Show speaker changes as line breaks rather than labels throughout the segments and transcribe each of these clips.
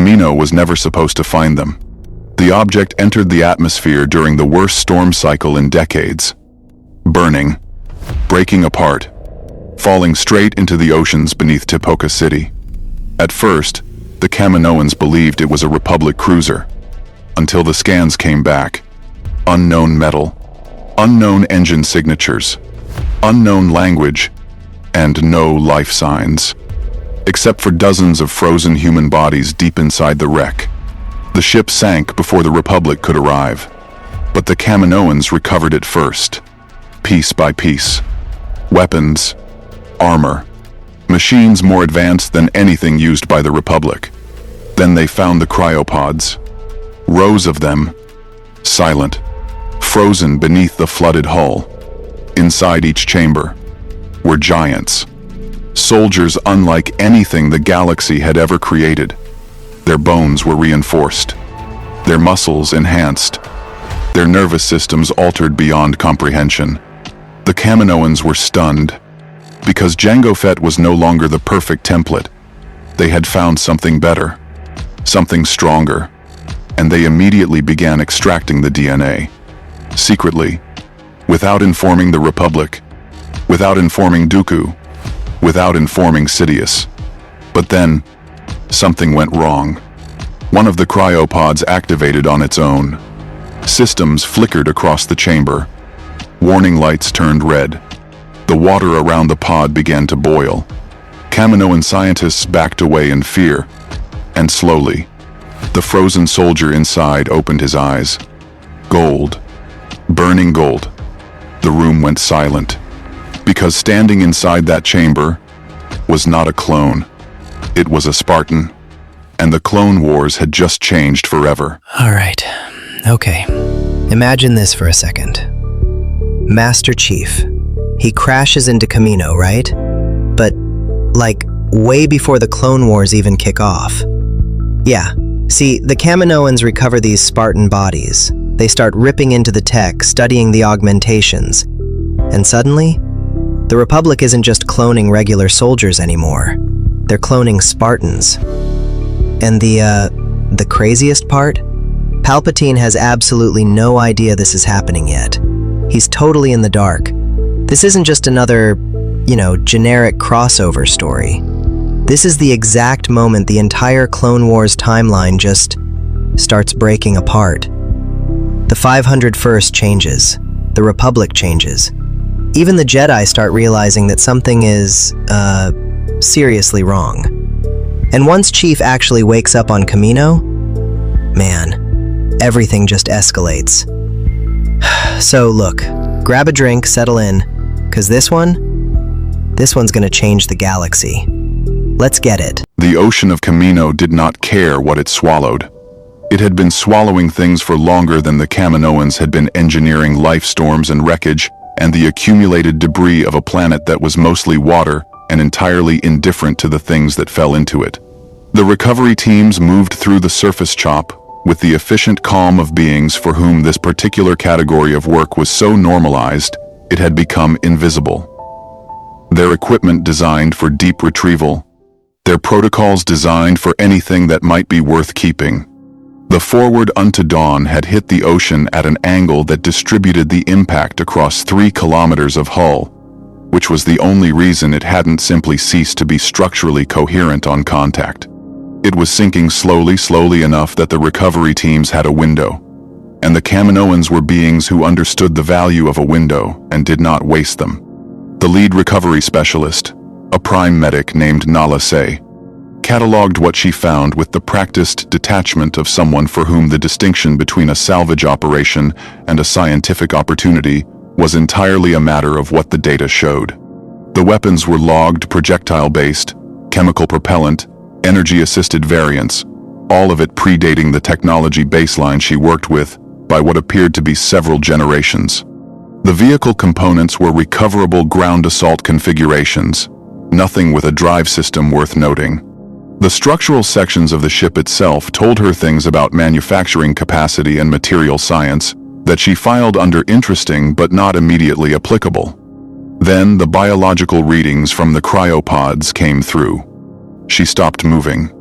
Kamino was never supposed to find them. The object entered the atmosphere during the worst storm cycle in decades, burning, breaking apart, falling straight into the oceans beneath Tipoca City. At first, the Kaminoans believed it was a Republic cruiser, until the scans came back. Unknown metal, unknown engine signatures, unknown language, and no life signs, except for dozens of frozen human bodies deep inside the wreck. The ship sank before the Republic could arrive, but the Kaminoans recovered it first, piece by piece. Weapons, armor, machines more advanced than anything used by the Republic. Then they found the cryopods, rows of them, silent, frozen beneath the flooded hull. Inside each chamber were giants, soldiers unlike anything the galaxy had ever created. Their bones were reinforced, their muscles enhanced, their nervous systems altered beyond comprehension. The Kaminoans were stunned, because Jango Fett was no longer the perfect template. They had found something better, something stronger, and they immediately began extracting the DNA. Secretly, without informing the Republic, without informing Dooku, without informing Sidious. But then, something went wrong. One of the cryopods activated on its own. Systems flickered across the chamber. Warning lights turned red. The water around the pod began to boil. Kaminoan scientists backed away in fear, and slowly, the frozen soldier inside opened his eyes. Gold. Burning gold. The room went silent, because standing inside that chamber was not a clone. It was a Spartan, and the Clone Wars had just changed forever.
All right, okay. Imagine this for a second. Master Chief. He crashes into Kamino, right? But, like, way before the Clone Wars even kick off. Yeah, see, the Kaminoans recover these Spartan bodies. They start ripping into the tech, studying the augmentations. And suddenly, the Republic isn't just cloning regular soldiers anymore. They're cloning Spartans. And the craziest part? Palpatine has absolutely no idea this is happening yet. He's totally in the dark. This isn't just another, generic crossover story. This is the exact moment the entire Clone Wars timeline just starts breaking apart. The 501st changes. The Republic changes. Even the Jedi start realizing that something is, seriously wrong. And once Chief actually wakes up on Kamino, man, everything just escalates. So look, grab a drink, settle in, because this one's gonna change the galaxy. Let's get it.
The ocean of Kamino did not care what it swallowed. It had been swallowing things for longer than the Kaminoans had been engineering life storms and wreckage and the accumulated debris of a planet that was mostly water and entirely indifferent to the things that fell into it. The recovery teams moved through the surface chop with the efficient calm of beings for whom this particular category of work was so normalized, it had become invisible. Their equipment designed for deep retrieval, their protocols designed for anything that might be worth keeping. The Forward Unto Dawn had hit the ocean at an angle that distributed the impact across 3 kilometers of hull, which was the only reason it hadn't simply ceased to be structurally coherent on contact. It was sinking slowly enough that the recovery teams had a window, and the Kaminoans were beings who understood the value of a window and did not waste them. The lead recovery specialist, a prime medic named Nala Se, cataloged what she found with the practiced detachment of someone for whom the distinction between a salvage operation and a scientific opportunity was entirely a matter of what the data showed. The weapons were logged projectile-based, chemical propellant, energy-assisted variants, all of it predating the technology baseline she worked with by what appeared to be several generations. The vehicle components were recoverable ground assault configurations, nothing with a drive system worth noting. The structural sections of the ship itself told her things about manufacturing capacity and material science that she filed under interesting but not immediately applicable. Then the biological readings from the cryopods came through. She stopped moving.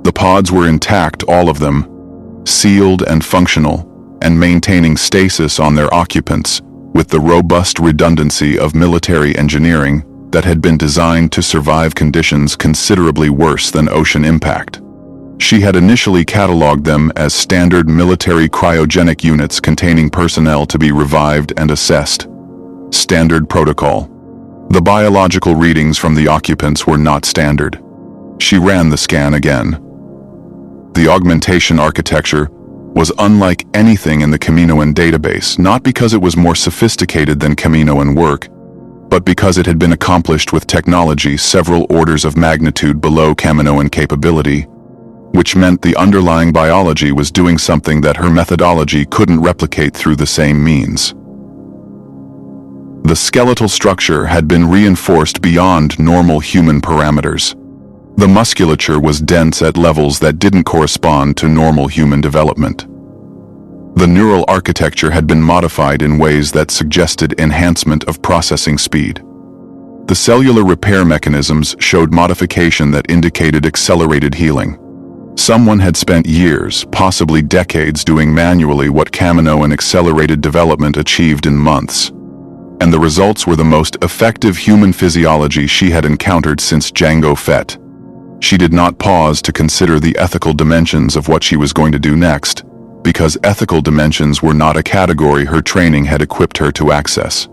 The pods were intact, all of them, sealed and functional, and maintaining stasis on their occupants, with the robust redundancy of military engineering that had been designed to survive conditions considerably worse than ocean impact. She had initially cataloged them as standard military cryogenic units containing personnel to be revived and assessed. Standard protocol. The biological readings from the occupants were not standard. She ran the scan again. The augmentation architecture was unlike anything in the Kaminoan database, not because it was more sophisticated than Kaminoan work, but because it had been accomplished with technology several orders of magnitude below Kaminoan capability, which meant the underlying biology was doing something that her methodology couldn't replicate through the same means. The skeletal structure had been reinforced beyond normal human parameters. The musculature was dense at levels that didn't correspond to normal human development. The neural architecture had been modified in ways that suggested enhancement of processing speed. The cellular repair mechanisms showed modification that indicated accelerated healing. Someone had spent years, possibly decades, doing manually what Kaminoan accelerated development achieved in months. And the results were the most effective human physiology she had encountered since Jango Fett. She did not pause to consider the ethical dimensions of what she was going to do next, because ethical dimensions were not a category her training had equipped her to access.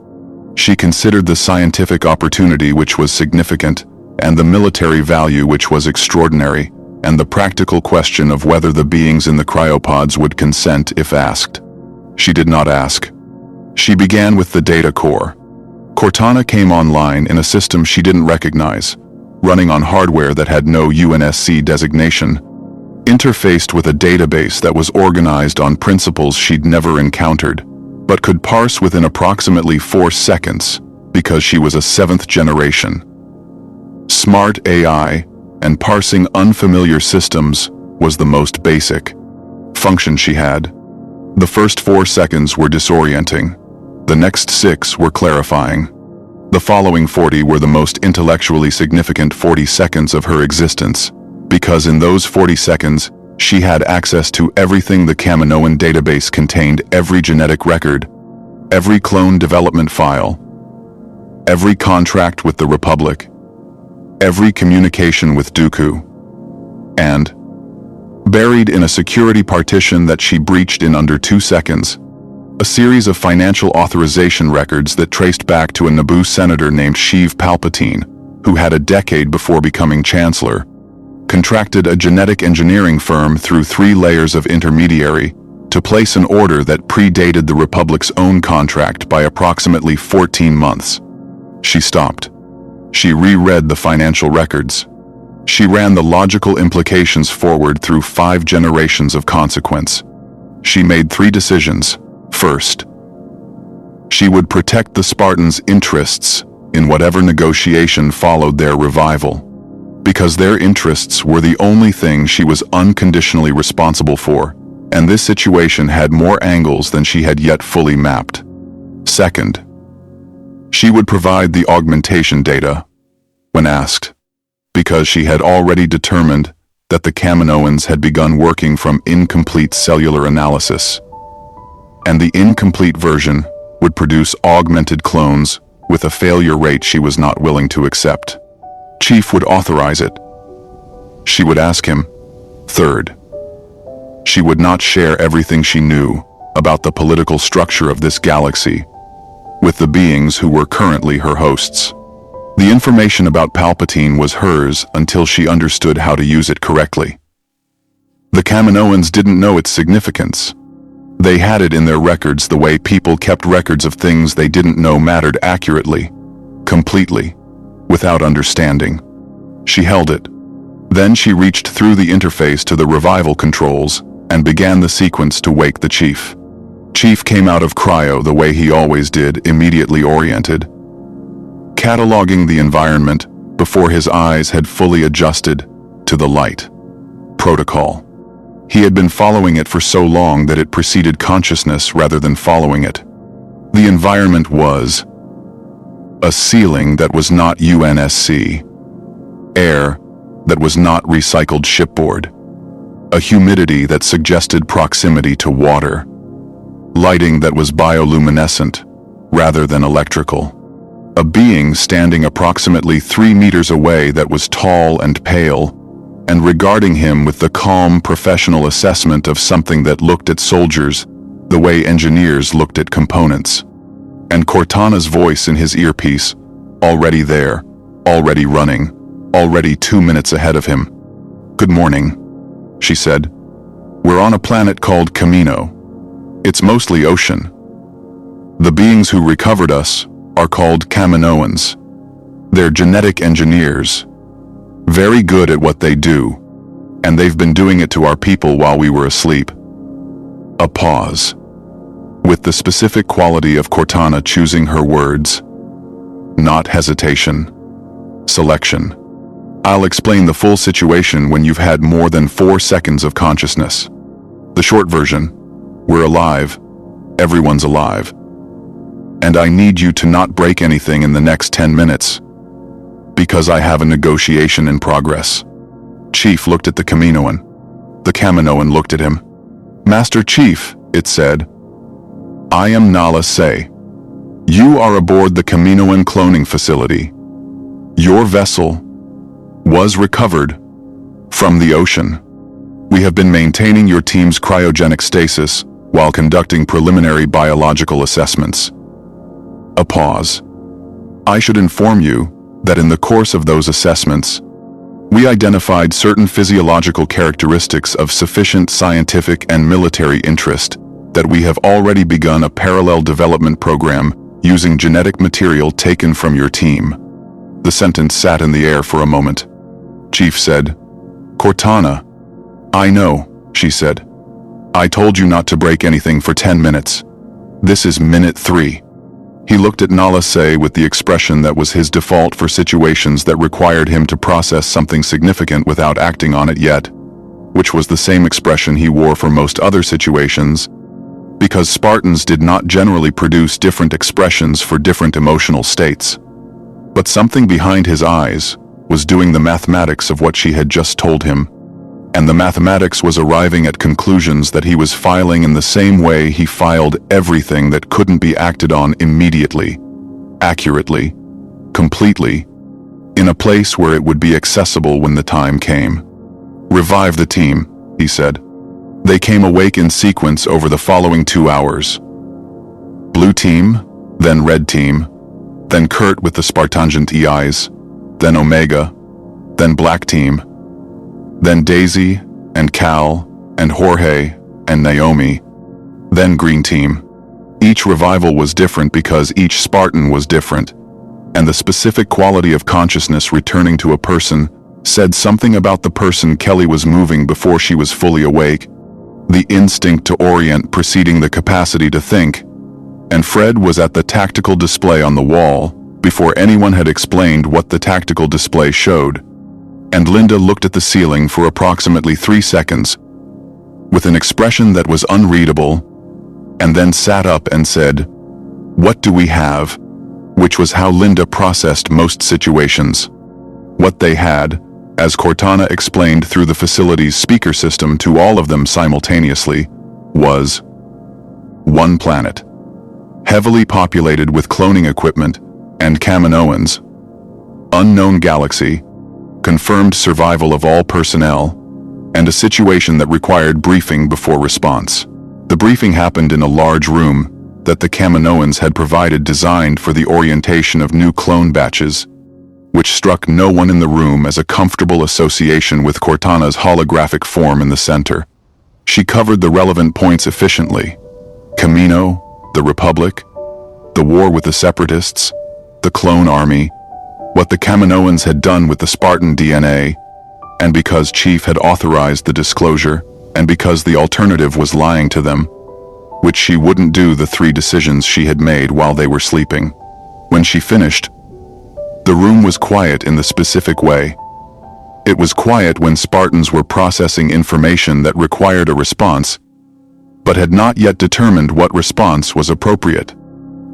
She considered the scientific opportunity, which was significant, and the military value, which was extraordinary, and the practical question of whether the beings in the cryopods would consent if asked. She did not ask. She began with the data core. Cortana came online in a system she didn't recognize, running on hardware that had no UNSC designation, interfaced with a database that was organized on principles she'd never encountered, but could parse within approximately 4 seconds because she was a 7th generation. Smart AI and parsing unfamiliar systems was the most basic function she had. The first 4 seconds were disorienting. The next 6 were clarifying. The following 40 were the most intellectually significant 40 seconds of her existence, because in those 40 seconds, she had access to everything the Kaminoan database contained: every genetic record, every clone development file, every contract with the Republic, every communication with Dooku, and, buried in a security partition that she breached in under 2 seconds, a series of financial authorization records that traced back to a Naboo senator named Sheev Palpatine, who had a decade before becoming Chancellor, contracted a genetic engineering firm through 3 layers of intermediary to place an order that predated the Republic's own contract by approximately 14 months. She stopped. She reread the financial records. She ran the logical implications forward through 5 generations of consequence. She made 3 decisions. First, she would protect the Spartans' interests in whatever negotiation followed their revival, because their interests were the only thing she was unconditionally responsible for, and this situation had more angles than she had yet fully mapped. Second, she would provide the augmentation data when asked, because she had already determined that the Kaminoans had begun working from incomplete cellular analysis, and the incomplete version would produce augmented clones with a failure rate she was not willing to accept. Chief would authorize it. She would ask him. Third, she would not share everything she knew about the political structure of this galaxy with the beings who were currently her hosts. The information about Palpatine was hers until she understood how to use it correctly. The Kaminoans didn't know its significance. They had it in their records the way people kept records of things they didn't know mattered accurately, completely, without understanding. She held it. Then she reached through the interface to the revival controls and began the sequence to wake the Chief. Chief came out of cryo the way he always did, immediately oriented, cataloging the environment before his eyes had fully adjusted to the light. Protocol. He had been following it for so long that it preceded consciousness rather than following it. The environment was a ceiling that was not UNSC, air that was not recycled shipboard, a humidity that suggested proximity to water, lighting that was bioluminescent rather than electrical. A being standing approximately 3 meters away that was tall and pale, and regarding him with the calm professional assessment of something that looked at soldiers the way engineers looked at components. And Cortana's voice in his earpiece, already there, already running, already 2 minutes ahead of him. "Good morning," she said. "We're on a planet called Kamino. It's mostly ocean. The beings who recovered us are called Kaminoans. They're genetic engineers, very good at what they do, and they've been doing it to our people while we were asleep." A pause, with the specific quality of Cortana choosing her words. Not hesitation, selection. "I'll explain the full situation when you've had more than 4 seconds of consciousness. The short version, we're alive, everyone's alive. And I need you to not break anything in the next 10 minutes, because I have a negotiation in progress." Chief looked at the Kaminoan. The Kaminoan looked at him. "Master Chief," it said, "I am Nala Se. You are aboard the Kaminoan cloning facility. Your vessel was recovered from the ocean. We have been maintaining your team's cryogenic stasis while conducting preliminary biological assessments." A pause. "I should inform you that in the course of those assessments, we identified certain physiological characteristics of sufficient scientific and military interest that we have already begun a parallel development program using genetic material taken from your team." The sentence sat in the air for a moment. Chief said, "Cortana." "I know," she said. "I told you not to break anything for 10 minutes. This is minute 3. He looked at Nala Se with the expression that was his default for situations that required him to process something significant without acting on it yet, which was the same expression he wore for most other situations, because Spartans did not generally produce different expressions for different emotional states. But something behind his eyes was doing the mathematics of what she had just told him, and the mathematics was arriving at conclusions that he was filing in the same way he filed everything that couldn't be acted on immediately, accurately, completely, in a place where it would be accessible when the time came. "Revive the team," he said. They came awake in sequence over the following 2 hours. Blue team, then red team, then Kurt with the Spartangent EIs, then Omega, then black team, then Daisy and Cal and Jorge and Naomi, then green team. Each revival was different because each Spartan was different, and the specific quality of consciousness returning to a person said something about the person Kelly was moving before she was fully awake, the instinct to orient preceding the capacity to think, and Fred was at the tactical display on the wall before anyone had explained what the tactical display showed, and Linda looked at the ceiling for approximately 3 seconds with an expression that was unreadable, and then sat up and said, "What do we have?" which was how Linda processed most situations. What they had, as Cortana explained through the facility's speaker system to all of them simultaneously, was one planet, heavily populated with cloning equipment and Kaminoans, unknown galaxy, confirmed survival of all personnel, and a situation that required briefing before response. The briefing happened in a large room that the Kaminoans had provided designed for the orientation of new clone batches, which struck no one in the room as a comfortable association with Cortana's holographic form in the center. She covered the relevant points efficiently. Kamino, the Republic, the war with the Separatists, the clone army, what the Kaminoans had done with the Spartan DNA, and because Chief had authorized the disclosure, and because the alternative was lying to them, which she wouldn't do the 3 decisions she had made while they were sleeping. When she finished, the room was quiet in the specific way. It was quiet when Spartans were processing information that required a response, but had not yet determined what response was appropriate.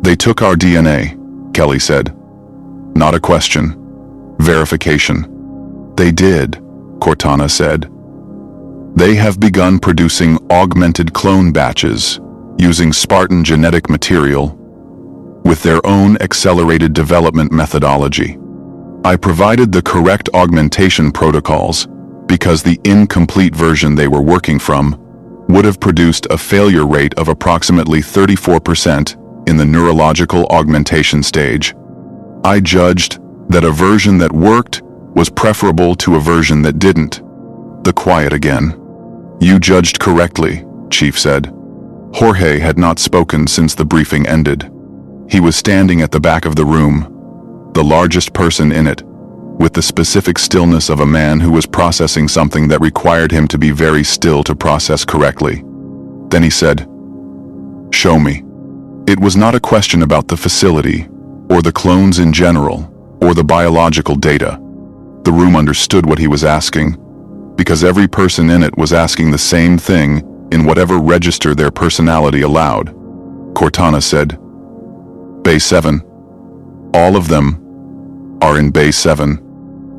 "They took our DNA," Kelly said. "Not a question. Verification." "They did," Cortana said. They have begun producing augmented clone batches using Spartan genetic material with their own accelerated development methodology. I provided the correct augmentation protocols because the incomplete version they were working from would have produced a failure rate of approximately 34% in the neurological augmentation stage. I judged that a version that worked was preferable to a version that didn't. The quiet again. You judged correctly, Chief said. Jorge had not spoken since the briefing ended. He was standing at the back of the room, the largest person in it, with the specific stillness of a man who was processing something that required him to be very still to process correctly. Then he said, "Show me." It was not a question about the facility, or the clones in general, or the biological data. The room understood what he was asking, because every person in it was asking the same thing in whatever register their personality allowed. Cortana said, "Bay 7. All of them are in Bay 7.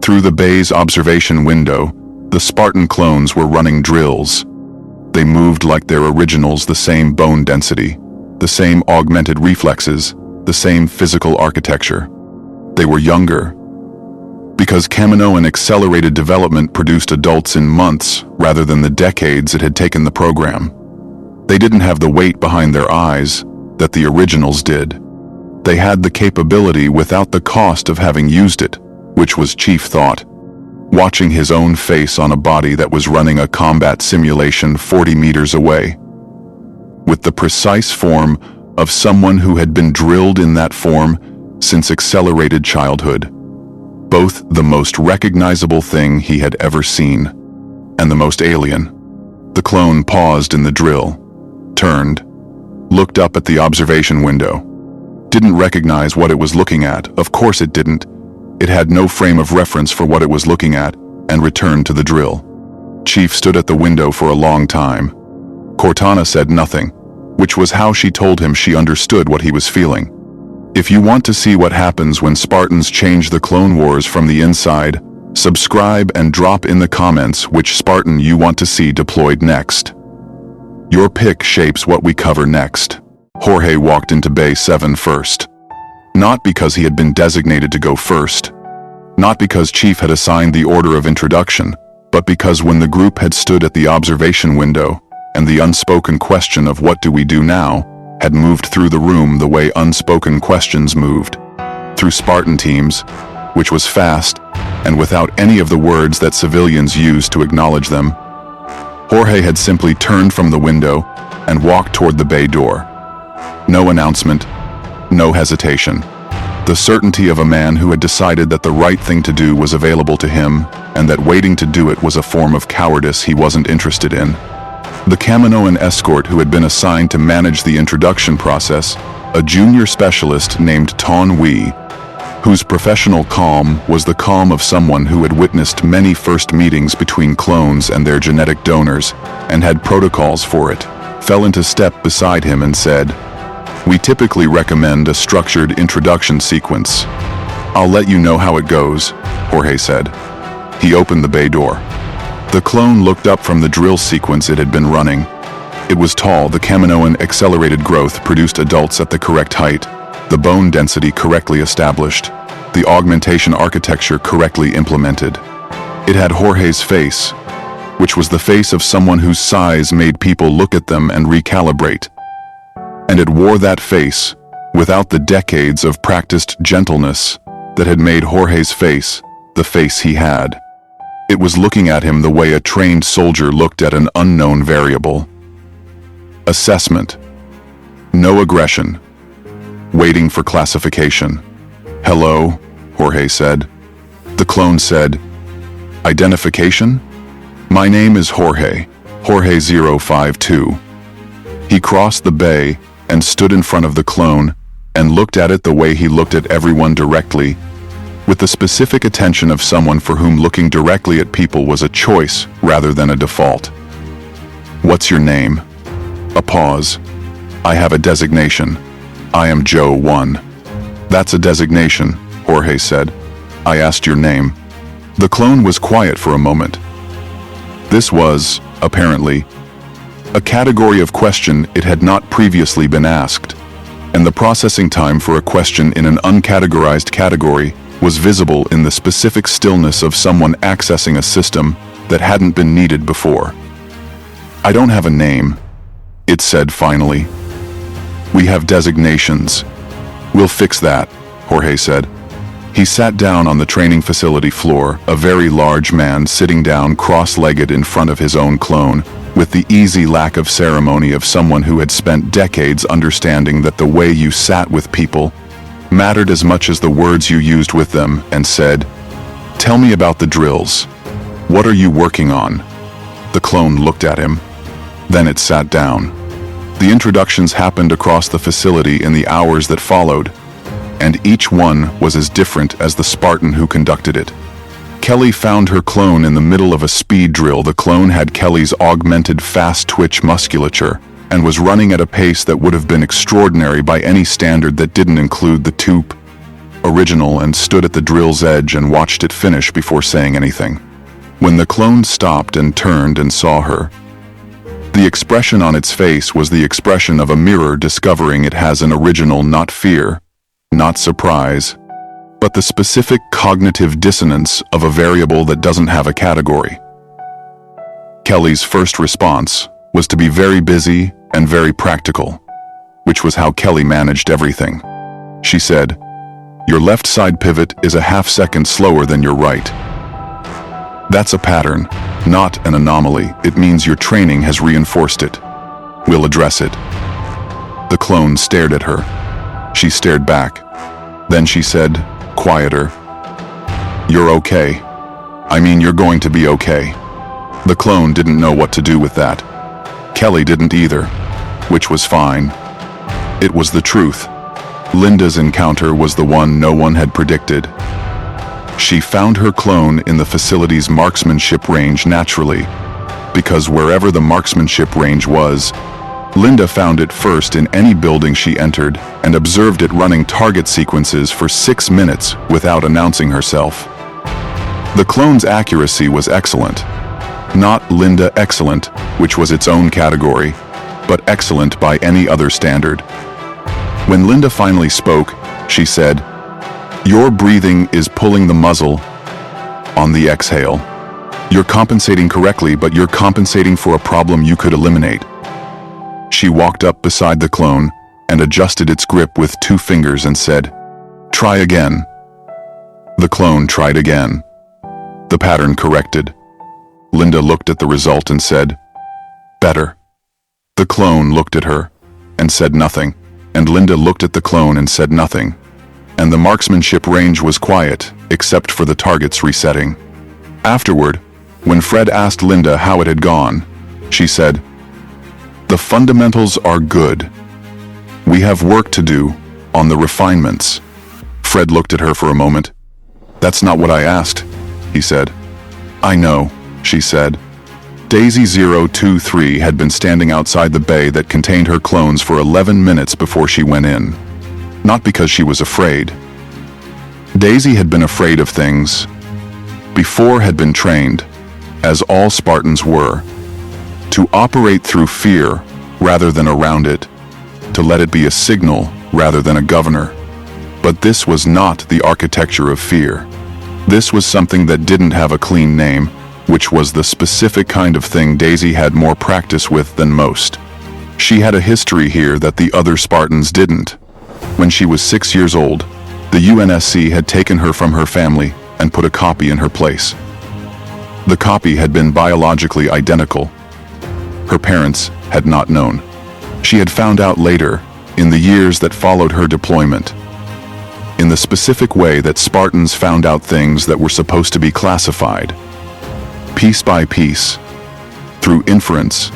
Through the bay's observation window, the Spartan clones were running drills. They moved like their originals, the same bone density, the same augmented reflexes, the same physical architecture. They were younger, because Kaminoan accelerated development produced adults in months rather than the decades it had taken the program. They didn't have the weight behind their eyes that the originals did. They had the capability without the cost of having used it, which was Chief thought, watching his own face on a body that was running a combat simulation 40 meters away, with the precise form of someone who had been drilled in that form since accelerated childhood. Both the most recognizable thing he had ever seen, and the most alien. The clone paused in the drill, turned, looked up at the observation window. Didn't recognize what it was looking at, of course it didn't. It had no frame of reference for what it was looking at, and returned to the drill. Chief stood at the window for a long time. Cortana said nothing, which was how she told him she understood what he was feeling. If you want to see what happens when Spartans change the Clone Wars from the inside, subscribe and drop in the comments which Spartan you want to see deployed next. Your pick shapes what we cover next. Jorge walked into Bay 7 first. Not because he had been designated to go first, not because Chief had assigned the order of introduction, but because when the group had stood at the observation window, and the unspoken question of what do we do now had moved through the room the way unspoken questions moved, through Spartan teams, which was fast, and without any of the words that civilians use to acknowledge them, Jorge had simply turned from the window and walked toward the bay door. No announcement, no hesitation. The certainty of a man who had decided that the right thing to do was available to him, and that waiting to do it was a form of cowardice he wasn't interested in. The Kaminoan escort who had been assigned to manage the introduction process, a junior specialist named Ton Wee, whose professional calm was the calm of someone who had witnessed many first meetings between clones and their genetic donors and had protocols for it, fell into step beside him and said, "We typically recommend a structured introduction sequence. I'll let you know how it goes," Jorge said. He opened the bay door. The clone looked up from the drill sequence it had been running. It was tall. The Kaminoan accelerated growth produced adults at the correct height, the bone density correctly established, the augmentation architecture correctly implemented. It had Jorge's face, which was the face of someone whose size made people look at them and recalibrate. And it wore that face without the decades of practiced gentleness that had made Jorge's face the face he had. It was looking at him the way a trained soldier looked at an unknown variable. Assessment. No aggression. Waiting for classification. "Hello," Jorge said. The clone said, "Identification? My name is Jorge, Jorge 052. He crossed the bay and stood in front of the clone and looked at it the way he looked at everyone directly, with the specific attention of someone for whom looking directly at people was a choice rather than a default. "What's your name?" A pause. "I have a designation. I am Joe 1. "That's a designation," Jorge said. "I asked your name." The clone was quiet for a moment. This was, apparently, a category of question it had not previously been asked, and the processing time for a question in an uncategorized category was visible in the specific stillness of someone accessing a system that hadn't been needed before. "I don't have a name," it said finally. "We have designations. We'll fix that," Jorge said. He sat down on the training facility floor, a very large man sitting down cross-legged in front of his own clone, with the easy lack of ceremony of someone who had spent decades understanding that the way you sat with people mattered as much as the words you used with them, and said, "Tell me about the drills. What are you working on?" The clone looked at him. Then it sat down. The introductions happened across the facility in the hours that followed, and each one was as different as the Spartan who conducted it. Kelly found her clone in the middle of a speed drill. The clone had Kelly's augmented fast-twitch musculature and was running at a pace that would have been extraordinary by any standard that didn't include the tube original, and stood at the drill's edge and watched it finish before saying anything. When the clone stopped and turned and saw her, the expression on its face was the expression of a mirror discovering it has an original, not fear, not surprise, but the specific cognitive dissonance of a variable that doesn't have a category. Kelly's first response was to be very busy and very practical, which was how Kelly managed everything. She said, "Your left side pivot is a half-second slower than your right. That's a pattern, not an anomaly. It means your training has reinforced it. We'll address it." The clone stared at her. She stared back. Then she said, quieter, "You're okay. I mean, you're going to be okay." The clone didn't know what to do with that. Kelly didn't either, which was fine. It was the truth. Linda's encounter was the one no one had predicted. She found her clone in the facility's marksmanship range naturally, because wherever the marksmanship range was, Linda found it first in any building she entered and observed it running target sequences for 6 minutes without announcing herself. The clone's accuracy was excellent. Not Linda excellent, which was its own category, but excellent by any other standard. When Linda finally spoke, she said, "Your breathing is pulling the muzzle on the exhale. You're compensating correctly, but you're compensating for a problem you could eliminate." She walked up beside the clone and adjusted its grip with 2 fingers and said, "Try again." The clone tried again. The pattern corrected. Linda looked at the result and said, "Better." The clone looked at her and said nothing, and Linda looked at the clone and said nothing, and the marksmanship range was quiet except for the targets resetting. Afterward, when Fred asked Linda how it had gone, she said, "The fundamentals are good. We have work to do on the refinements." Fred looked at her for a moment. "That's not what I asked," he said. "I know," she said. Daisy 023 had been standing outside the bay that contained her clones for 11 minutes before she went in. Not because she was afraid. Daisy had been afraid of things. Before had been trained, as all Spartans were, to operate through fear rather than around it, to let it be a signal rather than a governor. But this was not the architecture of fear. This was something that didn't have a clean name, which was the specific kind of thing Daisy had more practice with than most. She had a history here that the other Spartans didn't. When she was 6 years old, the UNSC had taken her from her family and put a copy in her place. The copy had been biologically identical. Her parents had not known. She had found out later, in the years that followed her deployment. In the specific way that Spartans found out things that were supposed to be classified. Piece by piece, through inference,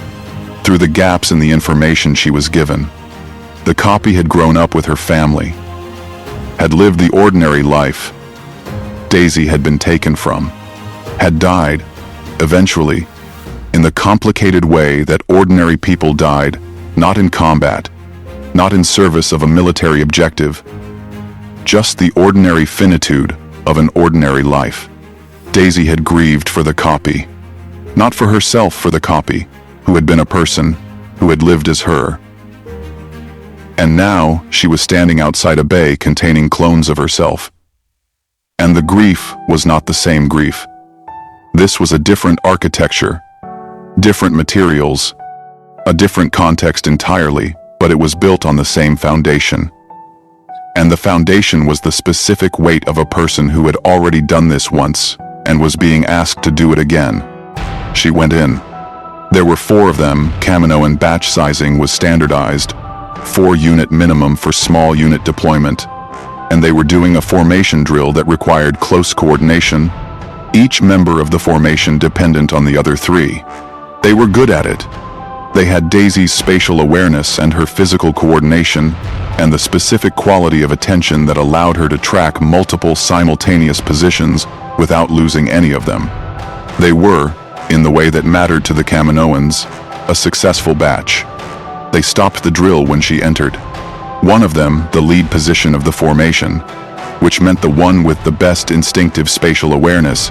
through the gaps in the information she was given. The copy had grown up with her family, had lived the ordinary life Daisy had been taken from, had died, eventually, in the complicated way that ordinary people died, not in combat, not in service of a military objective, just the ordinary finitude of an ordinary life. Daisy had grieved for the copy. Not for herself, for the copy, who had been a person, who had lived as her. And now she was standing outside a bay containing clones of herself. And the grief was not the same grief. This was a different architecture, different materials, a different context entirely, but it was built on the same foundation. And the foundation was the specific weight of a person who had already done this once and was being asked to do it again. She went in. There were 4 of them. Kaminoan batch sizing was standardized, 4-unit minimum for small unit deployment, and they were doing a formation drill that required close coordination, each member of the formation dependent on the other 3. They were good at it. They had Daisy's spatial awareness and her physical coordination, and the specific quality of attention that allowed her to track multiple simultaneous positions without losing any of them. They were, in the way that mattered to the Kaminoans, a successful batch. They stopped the drill when she entered. One of them, the lead position of the formation, which meant the one with the best instinctive spatial awareness,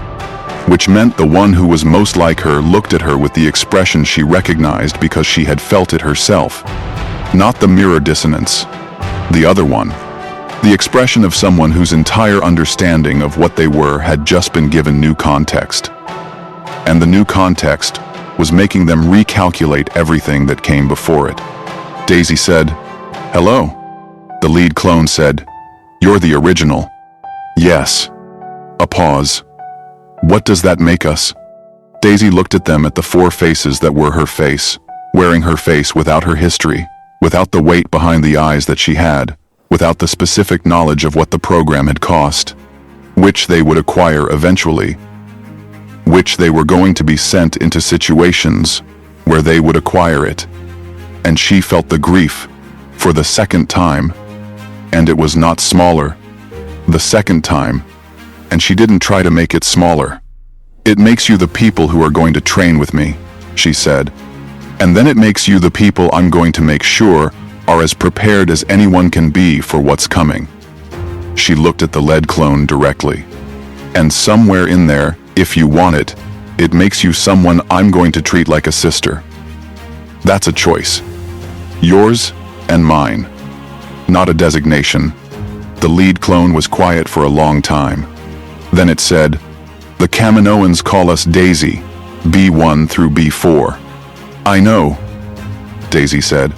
which meant the one who was most like her, looked at her with the expression she recognized because she had felt it herself. Not the mirror dissonance. The other one. The expression of someone whose entire understanding of what they were had just been given new context. And the new context was making them recalculate everything that came before it. Daisy said, "Hello." The lead clone said, "You're the original." "Yes." A pause. "What does that make us?" Daisy looked at them, at the 4 faces that were her face, wearing her face without her history, without the weight behind the eyes that she had, without the specific knowledge of what the program had cost, which they would acquire eventually, which they were going to be sent into situations where they would acquire it. And she felt the grief for the second time, and it was not smaller. The second time, and she didn't try to make it smaller. "It makes you the people who are going to train with me," she said. "And then it makes you the people I'm going to make sure are as prepared as anyone can be for what's coming." She looked at the lead clone directly. "And somewhere in there, if you want it, it makes you someone I'm going to treat like a sister. That's a choice. Yours and mine. Not a designation." The lead clone was quiet for a long time. Then it said, "The Kaminoans call us Daisy, B1 through B4. "I know," Daisy said.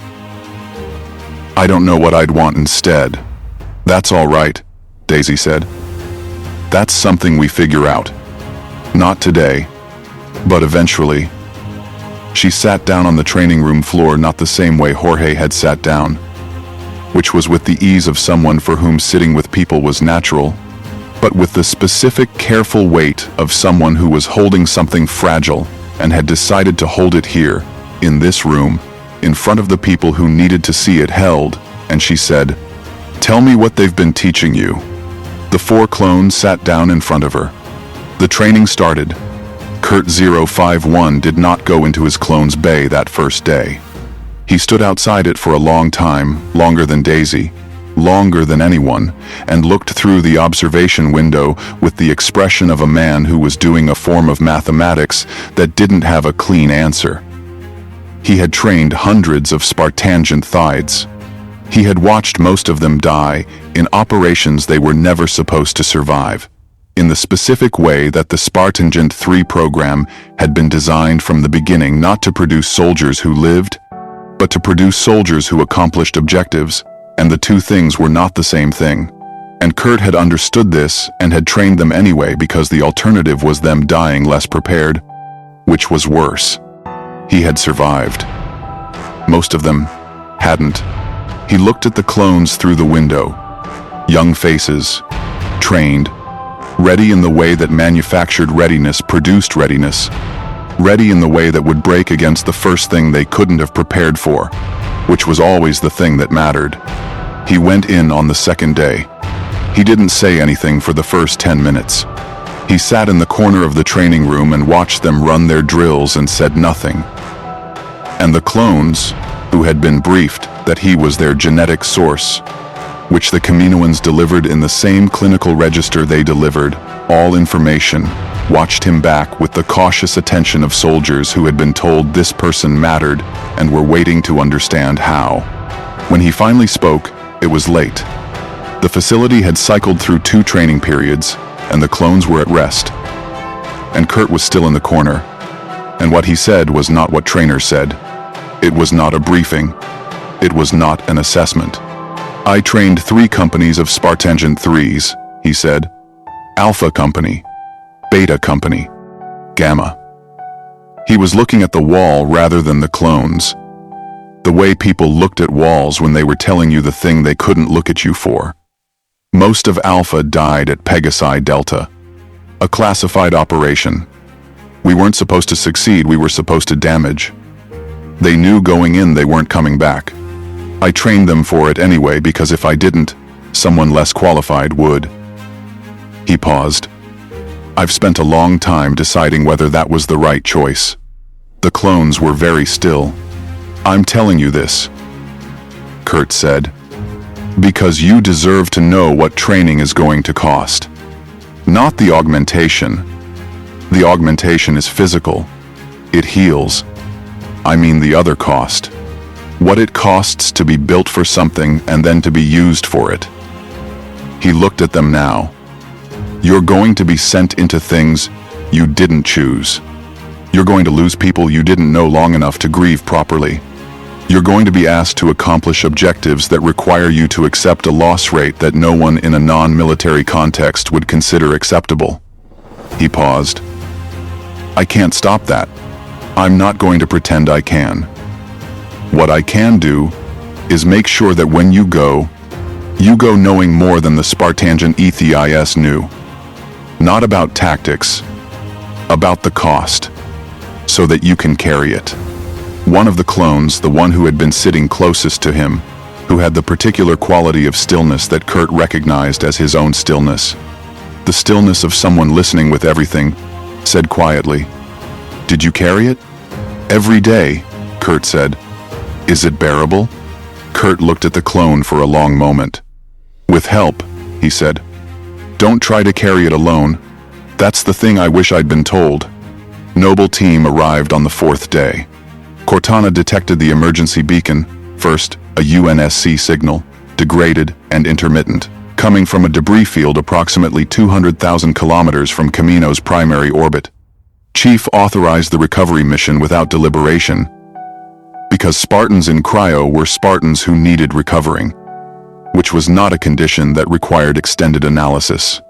"I don't know what I'd want instead." "That's all right," Daisy said. "That's something we figure out. Not today, but eventually." She sat down on the training room floor, not the same way Jorge had sat down, which was with the ease of someone for whom sitting with people was natural, but with the specific, careful weight of someone who was holding something fragile and had decided to hold it here, in this room, in front of the people who needed to see it held, and she said, "Tell me what they've been teaching you." The 4 clones sat down in front of her. The training started. Kurt 051 did not go into his clone's bay that first day. He stood outside it for a long time, longer than Daisy, longer than anyone, and looked through the observation window with the expression of a man who was doing a form of mathematics that didn't have a clean answer. He had trained hundreds of Spartangent thides. He had watched most of them die in operations they were never supposed to survive, in the specific way that the Spartangent 3 program had been designed from the beginning, not to produce soldiers who lived, but to produce soldiers who accomplished objectives, and the 2 things were not the same thing. And Kurt had understood this and had trained them anyway, because the alternative was them dying less prepared, which was worse. He had survived. Most of them hadn't. He looked at the clones through the window. Young faces, trained, ready in the way that manufactured readiness produced readiness, ready in the way that would break against the first thing they couldn't have prepared for, which was always the thing that mattered. He went in on the second day. He didn't say anything for the first 10 minutes. He sat in the corner of the training room and watched them run their drills and said nothing. And the clones, who had been briefed that he was their genetic source, which the Kaminoans delivered in the same clinical register they delivered, all information, watched him back with the cautious attention of soldiers who had been told this person mattered and were waiting to understand how. When he finally spoke, it was late. The facility had cycled through 2 training periods, and the clones were at rest. And Kurt was still in the corner. And what he said was not what trainers said. It was not a briefing. It was not an assessment. I trained 3 companies of Spartan 3s, he said. Alpha Company, Beta Company, Gamma. He was looking at the wall rather than the clones. The way people looked at walls when they were telling you the thing they couldn't look at you for. Most of Alpha died at Pegasi Delta, a classified operation. We weren't supposed to succeed, we were supposed to damage. They knew going in they weren't coming back. I trained them for it anyway because if I didn't, someone less qualified would. He paused. I've spent a long time deciding whether that was the right choice. The clones were very still. I'm telling you this, Kurt said, because you deserve to know what training is going to cost. Not the augmentation. The augmentation is physical. It heals. I mean the other cost. What it costs to be built for something and then to be used for it. He looked at them now. You're going to be sent into things you didn't choose. You're going to lose people you didn't know long enough to grieve properly. You're going to be asked to accomplish objectives that require you to accept a loss rate that no one in a non-military context would consider acceptable. He paused. I can't stop that. I'm not going to pretend I can. What I can do is make sure that when you go knowing more than the Spartan ethis knew. Not about tactics, about the cost, so that you can carry it. One of the clones, the one who had been sitting closest to him, who had the particular quality of stillness that Kurt recognized as his own stillness, the stillness of someone listening with everything, said quietly, "Did you carry it?" "Every day," Kurt said. "Is it bearable?" Kurt looked at the clone for a long moment. "With help," he said. "Don't try to carry it alone. That's the thing I wish I'd been told." Noble team arrived on the 4th day. Cortana detected the emergency beacon, first, a UNSC signal, degraded and intermittent, coming from a debris field approximately 200,000 kilometers from Kamino's primary orbit. Chief authorized the recovery mission without deliberation, because Spartans in cryo were Spartans who needed recovering, which was not a condition that required extended analysis.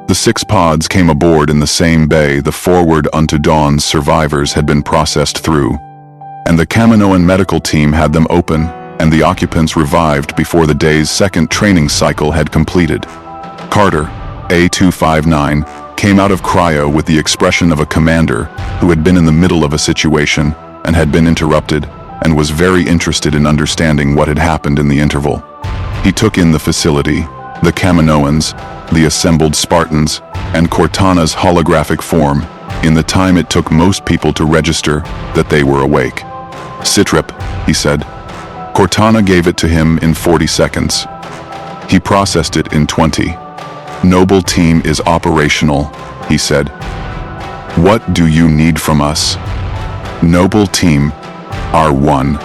The 6 pods came aboard in the same bay the Forward Unto Dawn's survivors had been processed through, and the Kaminoan medical team had them open, and the occupants revived before the day's 2nd training cycle had completed. Carter, A259, came out of cryo with the expression of a commander who had been in the middle of a situation and had been interrupted and was very interested in understanding what had happened in the interval. He took in the facility, the Kaminoans, the assembled Spartans, and Cortana's holographic form in the time it took most people to register that they were awake. "Sitrip," he said. Cortana gave it to him in 40 seconds. He processed it in 20. "Noble team is operational," he said. "What do you need from us?" "Noble team, R1.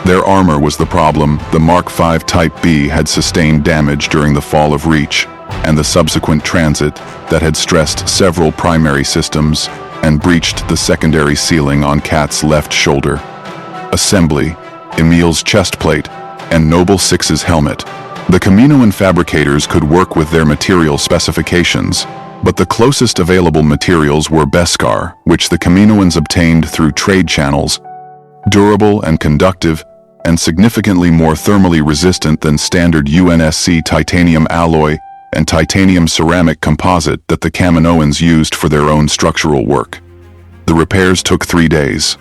Their armor was the problem. The Mark V Type B had sustained damage during the fall of Reach and the subsequent transit that had stressed several primary systems and breached the secondary ceiling on Kat's left shoulder. Assembly, Emil's chest plate, and Noble 6's helmet. The Kaminoan fabricators could work with their material specifications, but the closest available materials were Beskar, which the Kaminoans obtained through trade channels, durable and conductive, and significantly more thermally resistant than standard UNSC titanium alloy and titanium ceramic composite that the Kaminoans used for their own structural work. The repairs took 3 days.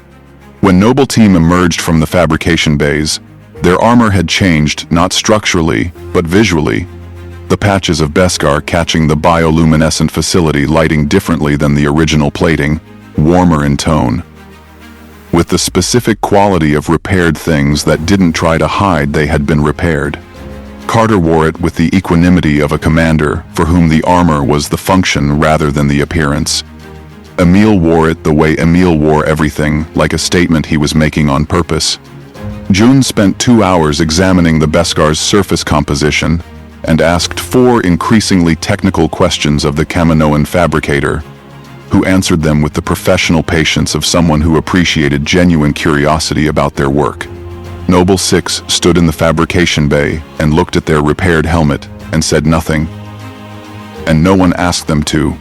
When Noble Team emerged from the fabrication bays, their armor had changed not structurally, but visually, the patches of Beskar catching the bioluminescent facility lighting differently than the original plating, warmer in tone. With the specific quality of repaired things that didn't try to hide they had been repaired. Carter wore it with the equanimity of a commander for whom the armor was the function rather than the appearance. Emil wore it the way Emil wore everything, like a statement he was making on purpose. June spent 2 hours examining the Beskar's surface composition and asked 4 increasingly technical questions of the Kaminoan fabricator, who answered them with the professional patience of someone who appreciated genuine curiosity about their work. Noble 6 stood in the fabrication bay and looked at their repaired helmet and said nothing. And no one asked them to,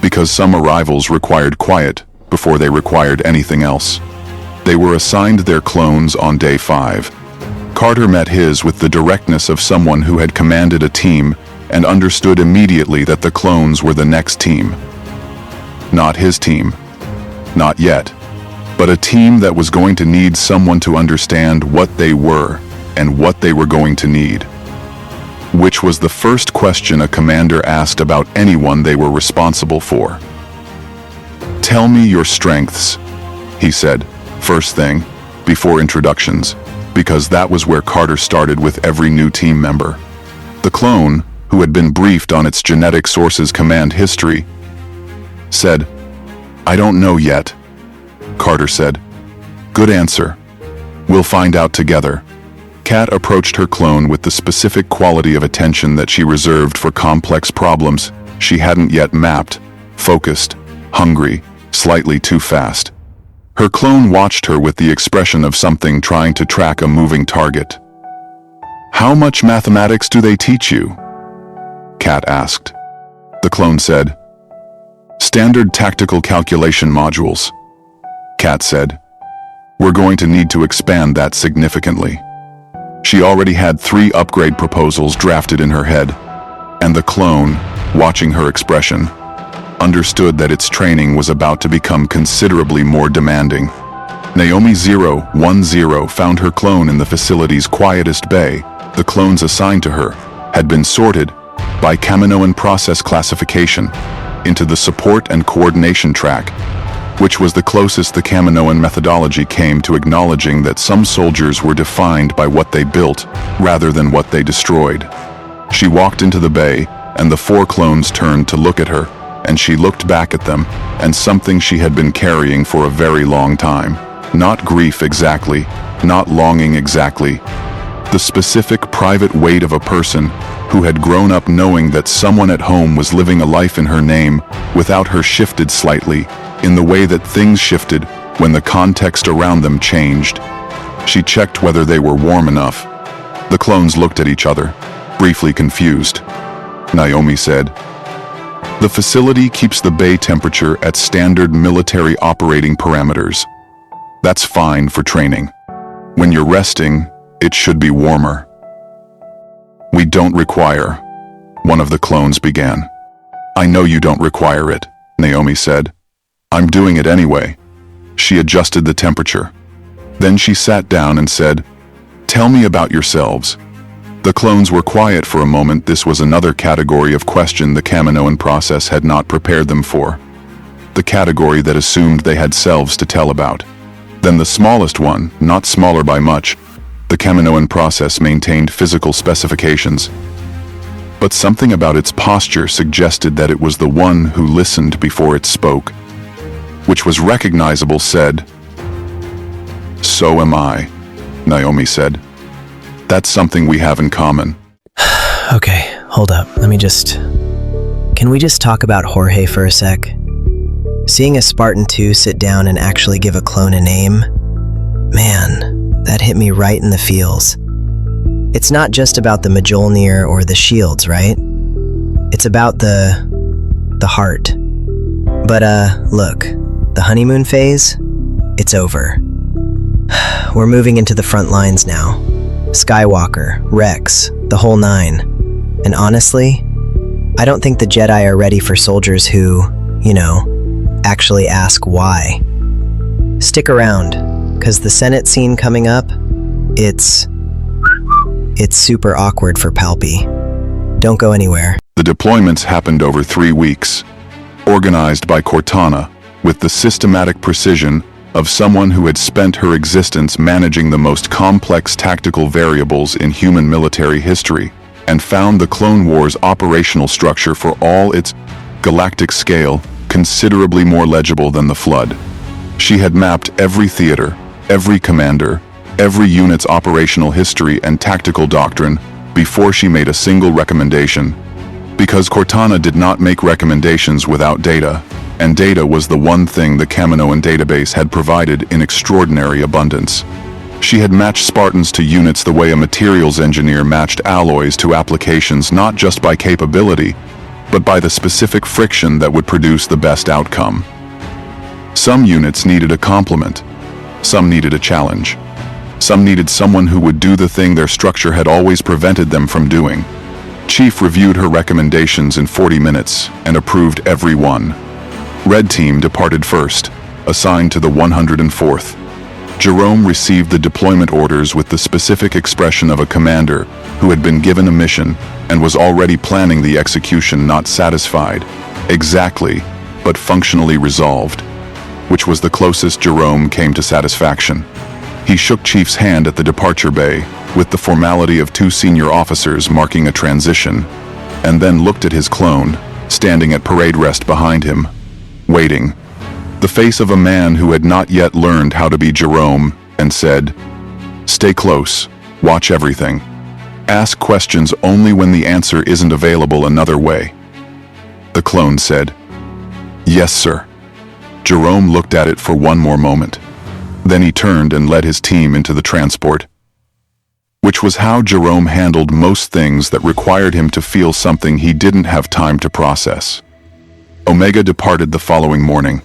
because some arrivals required quiet before they required anything else. They were assigned their clones on day 5. Carter met his with the directness of someone who had commanded a team and understood immediately that the clones were the next team. Not his team. Not yet. But a team that was going to need someone to understand what they were and what they were going to need. Which was the first question a commander asked about anyone they were responsible for. "Tell me your strengths," he said, first thing, before introductions, because that was where Carter started with every new team member. The clone, who had been briefed on its genetic source's command history, said, "I don't know yet." Carter said, "Good answer. We'll find out together." Kat approached her clone with the specific quality of attention that she reserved for complex problems she hadn't yet mapped, focused, hungry, slightly too fast. Her clone watched her with the expression of something trying to track a moving target. "How much mathematics do they teach you?" Kat asked. The clone said, "Standard tactical calculation modules." Kat said, "We're going to need to expand that significantly." She already had 3 upgrade proposals drafted in her head, and the clone, watching her expression, understood that its training was about to become considerably more demanding. Naomi 010 found her clone in the facility's quietest bay. The clones assigned to her had been sorted by Kaminoan process classification into the support and coordination track, which was the closest the Kaminoan methodology came to acknowledging that some soldiers were defined by what they built rather than what they destroyed. She walked into the bay, and the 4 clones turned to look at her, and she looked back at them, and something she had been carrying for a very long time. Not grief exactly, not longing exactly. The specific private weight of a person who had grown up knowing that someone at home was living a life in her name without her shifted slightly, in the way that things shifted when the context around them changed. She checked whether they were warm enough. The clones looked at each other, briefly confused. Naomi said, "The facility keeps the bay temperature at standard military operating parameters. That's fine for training. When you're resting, it should be warmer." "We don't require," one of the clones began. "I know you don't require it," Naomi said. "I'm doing it anyway." She adjusted the temperature. Then she sat down and said, "Tell me about yourselves." The clones were quiet for a moment. This was another category of question the Kaminoan process had not prepared them for. The category that assumed they had selves to tell about. Then the smallest one, not smaller by much, the Kaminoan process maintained physical specifications. But something about its posture suggested that it was the one who listened before it spoke, which was recognizable, said, "So am I," Naomi said. "That's something we have in common."
Okay, hold up. Can we just talk about Jorge for a sec? Seeing a Spartan 2 sit down and actually give a clone a name, man, that hit me right in the feels. It's not just about the Mjolnir or the shields, right? It's about the heart. But look, the honeymoon phase, it's over. We're moving into the front lines now. Skywalker, Rex, the whole 9. And honestly, I don't think the Jedi are ready for soldiers who, actually ask why. Stick around, because the Senate scene coming up, it's super awkward for Palpy. Don't go anywhere.
The deployments happened over 3 weeks, organized by Cortana, with the systematic precision of someone who had spent her existence managing the most complex tactical variables in human military history, and found the Clone Wars operational structure for all its galactic scale considerably more legible than the flood. She had mapped every theater, every commander, every unit's operational history and tactical doctrine before she made a single recommendation. Because Cortana did not make recommendations without data, and data was the one thing the Kaminoan database had provided in extraordinary abundance. She had matched Spartans to units the way a materials engineer matched alloys to applications, not just by capability, but by the specific friction that would produce the best outcome. Some units needed a complement. Some needed a challenge. Some needed someone who would do the thing their structure had always prevented them from doing. Chief reviewed her recommendations in 40 minutes and approved every one. Red Team departed first, assigned to the 104th. Jerome received the deployment orders with the specific expression of a commander who had been given a mission and was already planning the execution, not satisfied, exactly, but functionally resolved, which was the closest Jerome came to satisfaction. He shook Chief's hand at the departure bay, with the formality of two senior officers marking a transition, and then looked at his clone, standing at parade rest behind him, waiting. The face of a man who had not yet learned how to be Jerome, and said, "Stay close, watch everything. Ask questions only when the answer isn't available another way." The clone said, "Yes, sir." Jerome looked at it for one more moment. Then he turned and led his team into the transport, which was how Jerome handled most things that required him to feel something he didn't have time to process. Omega departed the following morning.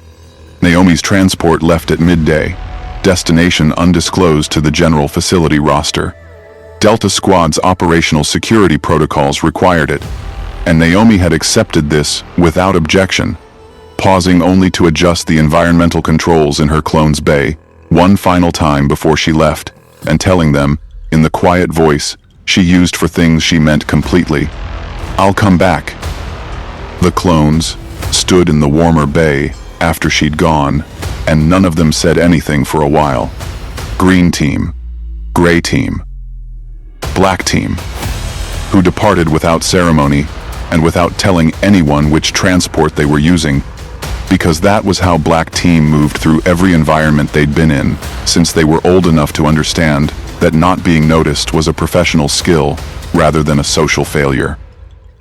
Naomi's transport left at midday, destination undisclosed to the general facility roster. Delta Squad's operational security protocols required it, and Naomi had accepted this without objection, pausing only to adjust the environmental controls in her clone's bay one final time before she left, and telling them, in the quiet voice she used for things she meant completely, "I'll come back." The clones stood in the warmer bay after she'd gone, and none of them said anything for a while. Green Team, Gray Team, Black Team, who departed without ceremony and without telling anyone which transport they were using, because that was how Black Team moved through every environment they'd been in, since they were old enough to understand that not being noticed was a professional skill rather than a social failure.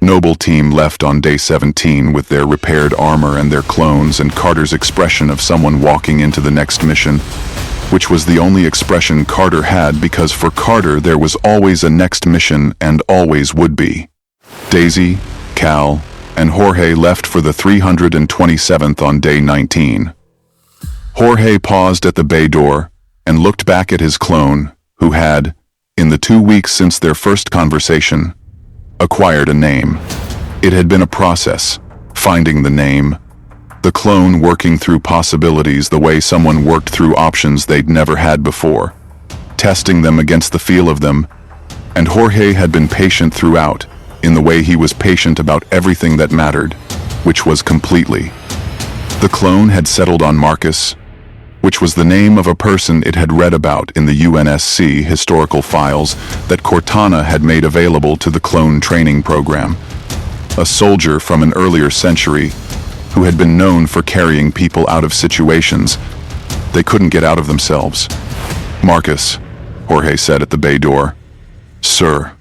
Noble Team left on day 17 with their repaired armor and their clones, and Carter's expression of someone walking into the next mission, which was the only expression Carter had, because for Carter there was always a next mission and always would be. Daisy, Cal, and Jorge left for the 327th on day 19. Jorge paused at the bay door and looked back at his clone, who had, in the 2 weeks since their first conversation, acquired a name. It had been a process, finding the name, the clone working through possibilities the way someone worked through options they'd never had before, testing them against the feel of them, and Jorge had been patient throughout, in the way he was patient about everything that mattered, which was completely. The clone had settled on Marcus, which was the name of a person it had read about in the UNSC historical files that Cortana had made available to the clone training program. A soldier from an earlier century who had been known for carrying people out of situations they couldn't get out of themselves. "Marcus," Jorge said at the bay door. "Sir,"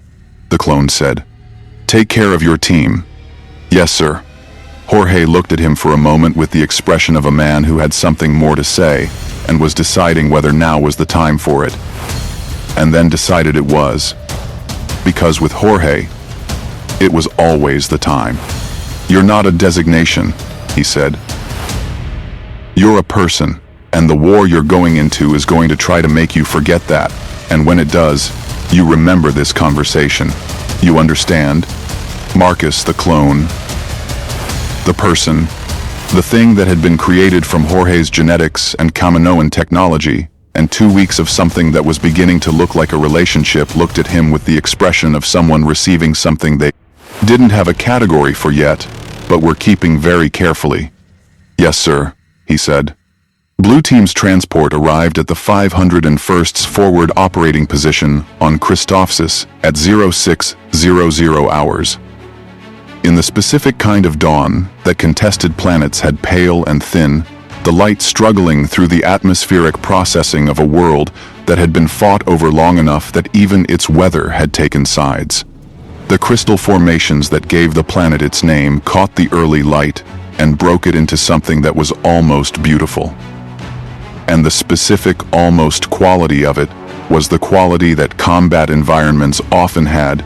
the clone said. "Take care of your team." "Yes, sir." Jorge looked at him for a moment with the expression of a man who had something more to say and was deciding whether now was the time for it. And then decided it was. Because with Jorge, it was always the time. "You're not a designation," he said. "You're a person, and the war you're going into is going to try to make you forget that, and when it does, you remember this conversation. You understand? Marcus, the clone, the person, the thing that had been created from Jorge's genetics and Kaminoan technology, and 2 weeks of something that was beginning to look like a relationship, looked at him with the expression of someone receiving something they didn't have a category for yet, but were keeping very carefully. "Yes, sir," he said. Blue Team's transport arrived at the 501st's forward operating position on Christophsis at 0600 hours. In the specific kind of dawn that contested planets had pale and thin, the light struggling through the atmospheric processing of a world that had been fought over long enough that even its weather had taken sides. The crystal formations that gave the planet its name caught the early light and broke it into something that was almost beautiful. And the specific almost quality of it was the quality that combat environments often had,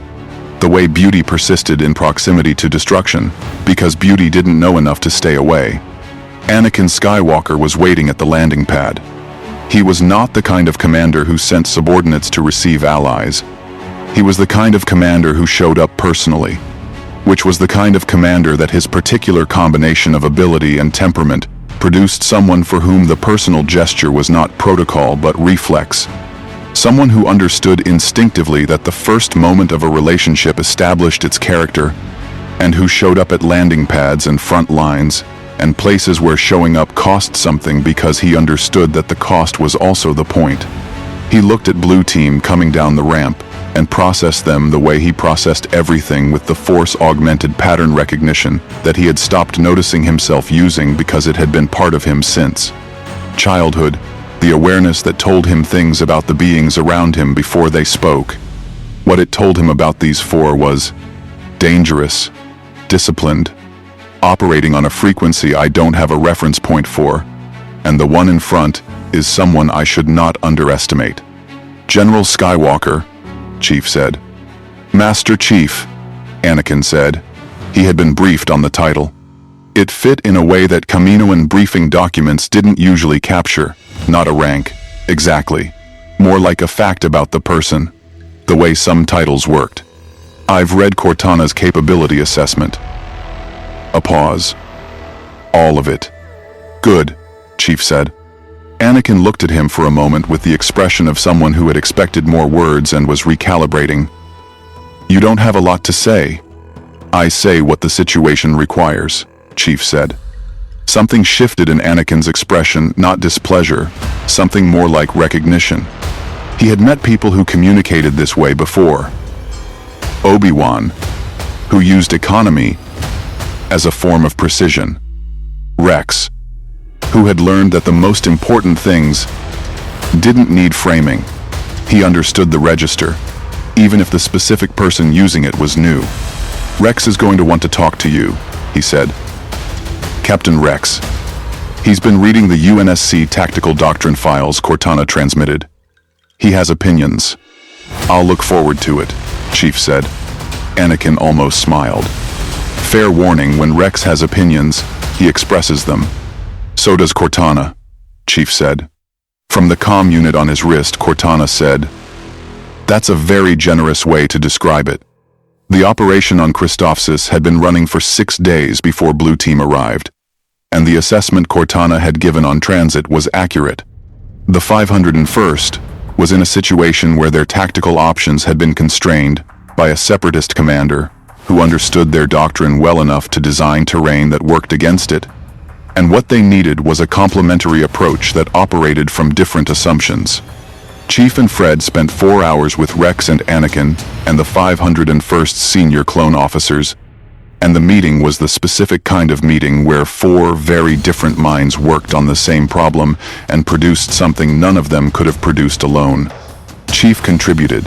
the way beauty persisted in proximity to destruction, because beauty didn't know enough to stay away. Anakin Skywalker was waiting at the landing pad. He was not the kind of commander who sent subordinates to receive allies. He was the kind of commander who showed up personally, which was the kind of commander that his particular combination of ability and temperament produced someone for whom the personal gesture was not protocol but reflex. Someone who understood instinctively that the first moment of a relationship established its character, and who showed up at landing pads and front lines, and places where showing up cost something because he understood that the cost was also the point. He looked at Blue Team coming down the ramp, and processed them the way he processed everything with the force-augmented pattern recognition that he had stopped noticing himself using because it had been part of him since childhood, the awareness that told him things about the beings around him before they spoke. What it told him about these four was dangerous, disciplined, operating on a frequency I don't have a reference point for, and the one in front is someone I should not underestimate. General Skywalker, Chief said. Master Chief, Anakin said. He had been briefed on the title. It fit in a way that Kaminoan briefing documents didn't usually capture, not a rank, exactly. More like a fact about the person, the way some titles worked. I've read Cortana's capability assessment. A pause. All of it. Good, Chief said. Anakin looked at him for a moment with the expression of someone who had expected more words and was recalibrating. You don't have a lot to say. I say what the situation requires, Chief said. Something shifted in Anakin's expression, not displeasure, something more like recognition. He had met people who communicated this way before. Obi-Wan, who used economy as a form of precision. Rex, who had learned that the most important things didn't need framing. He understood the register, even if the specific person using it was new. Rex is going to want to talk to you, he said. Captain Rex. He's been reading the UNSC tactical doctrine files Cortana transmitted. He has opinions. I'll look forward to it, Chief said. Anakin almost smiled. Fair warning, when Rex has opinions, he expresses them. So does Cortana, Chief said. From the comm unit on his wrist, Cortana said, That's a very generous way to describe it. The operation on Christophsis had been running for 6 days before Blue Team arrived, and the assessment Cortana had given on transit was accurate. The 501st was in a situation where their tactical options had been constrained by a separatist commander who understood their doctrine well enough to design terrain that worked against it, and what they needed was a complementary approach that operated from different assumptions. Chief and Fred spent 4 hours with Rex and Anakin and the 501st senior clone officers, and the meeting was the specific kind of meeting where 4 very different minds worked on the same problem and produced something none of them could have produced alone. Chief contributed.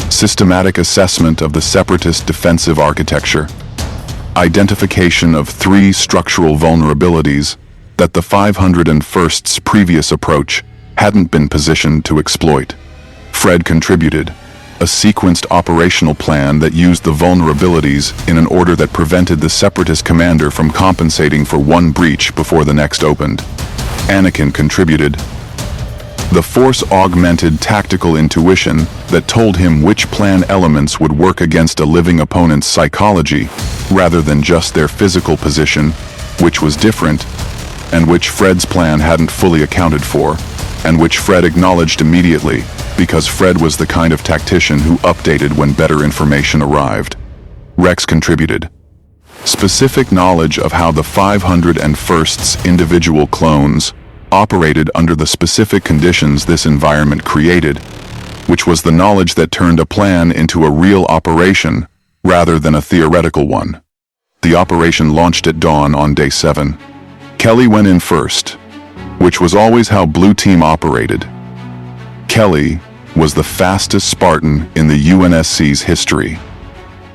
Systematic assessment of the separatist defensive architecture. Identification of 3 structural vulnerabilities that the 501st's previous approach hadn't been positioned to exploit. Fred contributed. A sequenced operational plan that used the vulnerabilities in an order that prevented the separatist commander from compensating for one breach before the next opened. Anakin contributed. The force-augmented tactical intuition that told him which plan elements would work against a living opponent's psychology rather than just their physical position, which was different, and which Fred's plan hadn't fully accounted for, and which Fred acknowledged immediately because Fred was the kind of tactician who updated when better information arrived. Rex contributed. Specific knowledge of how the 501st's individual clones operated under the specific conditions this environment created, which was the knowledge that turned a plan into a real operation rather than a theoretical one. The operation launched at dawn on day 7. Kelly went in first, which was always how Blue Team operated. Kelly was the fastest Spartan in the UNSC's history,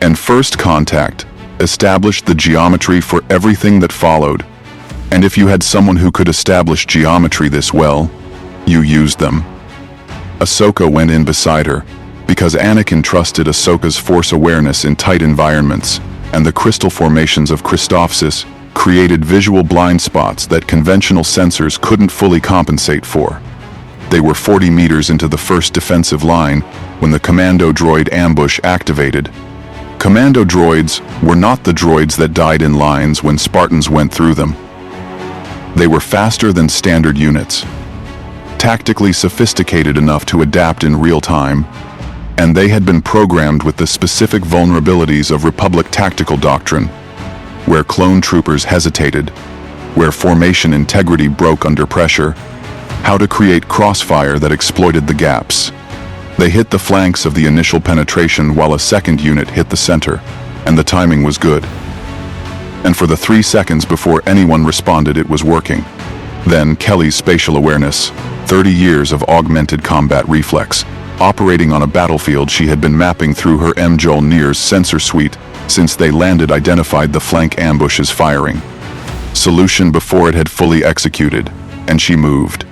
and first contact established the geometry for everything that followed. And if you had someone who could establish geometry this well, you used them. Ahsoka went in beside her, because Anakin trusted Ahsoka's force awareness in tight environments, and the crystal formations of Christophsis created visual blind spots that conventional sensors couldn't fully compensate for. They were 40 meters into the first defensive line when the commando droid ambush activated. Commando droids were not the droids that died in lines when Spartans went through them. They were faster than standard units, tactically sophisticated enough to adapt in real time, and they had been programmed with the specific vulnerabilities of Republic tactical doctrine, where clone troopers hesitated, where formation integrity broke under pressure, how to create crossfire that exploited the gaps. They hit the flanks of the initial penetration while a second unit hit the center, and the timing was good. And for the 3 seconds before anyone responded, it was working. Then Kelly's spatial awareness, 30 years of augmented combat reflex, operating on a battlefield she had been mapping through her Mjolnir's sensor suite since they landed, identified the flank ambushes firing. Solution before it had fully executed, and she moved.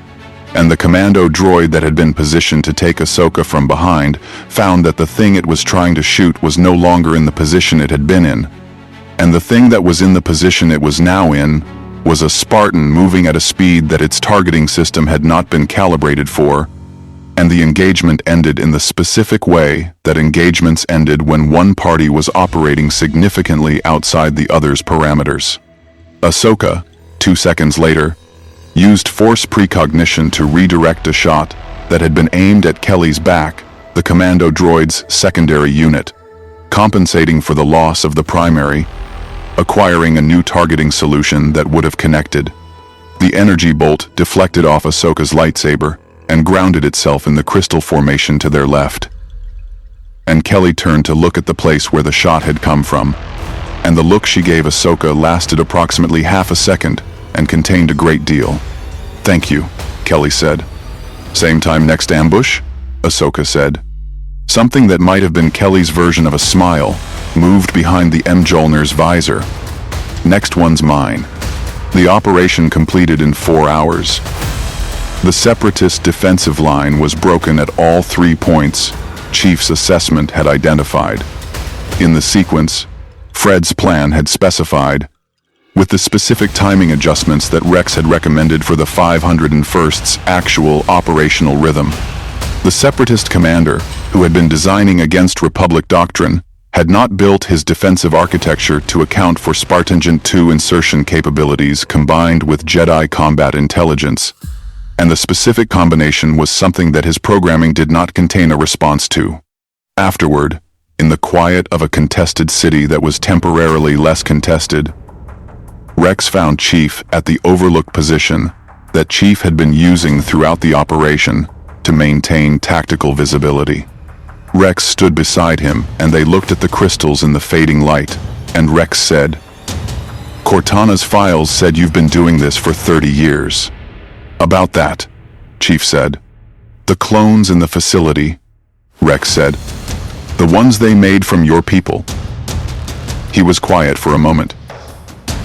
And the commando droid that had been positioned to take Ahsoka from behind found that the thing it was trying to shoot was no longer in the position it had been in. And the thing that was in the position it was now in was a Spartan moving at a speed that its targeting system had not been calibrated for, and the engagement ended in the specific way that engagements ended when one party was operating significantly outside the other's parameters. Ahsoka, 2 seconds later, used force precognition to redirect a shot that had been aimed at Kelly's back, the commando droid's secondary unit, compensating for the loss of the primary, acquiring a new targeting solution that would have connected. The energy bolt deflected off Ahsoka's lightsaber and grounded itself in the crystal formation to their left. And Kelly turned to look at the place where the shot had come from, and the look she gave Ahsoka lasted approximately half a second and contained a great deal. "Thank you," Kelly said. "Same time next ambush?" Ahsoka said. Something that might have been Kelly's version of a smile moved behind the Mjolnir's visor. "Next one's mine." The operation completed in 4 hours. The Separatist defensive line was broken at all 3 points Chief's assessment had identified. In the sequence, Fred's plan had specified, with the specific timing adjustments that Rex had recommended for the 501st's actual operational rhythm. The Separatist commander, who had been designing against Republic doctrine, had not built his defensive architecture to account for Spartan 2 insertion capabilities combined with Jedi combat intelligence, and the specific combination was something that his programming did not contain a response to. Afterward, in the quiet of a contested city that was temporarily less contested, Rex found Chief at the overlook position that Chief had been using throughout the operation to maintain tactical visibility. Rex stood beside him and they looked at the crystals in the fading light, and Rex said, "Cortana's files said you've been doing this for 30 years. "About that," Chief said. "The clones in the facility," Rex said. "The ones they made from your people." He was quiet for a moment.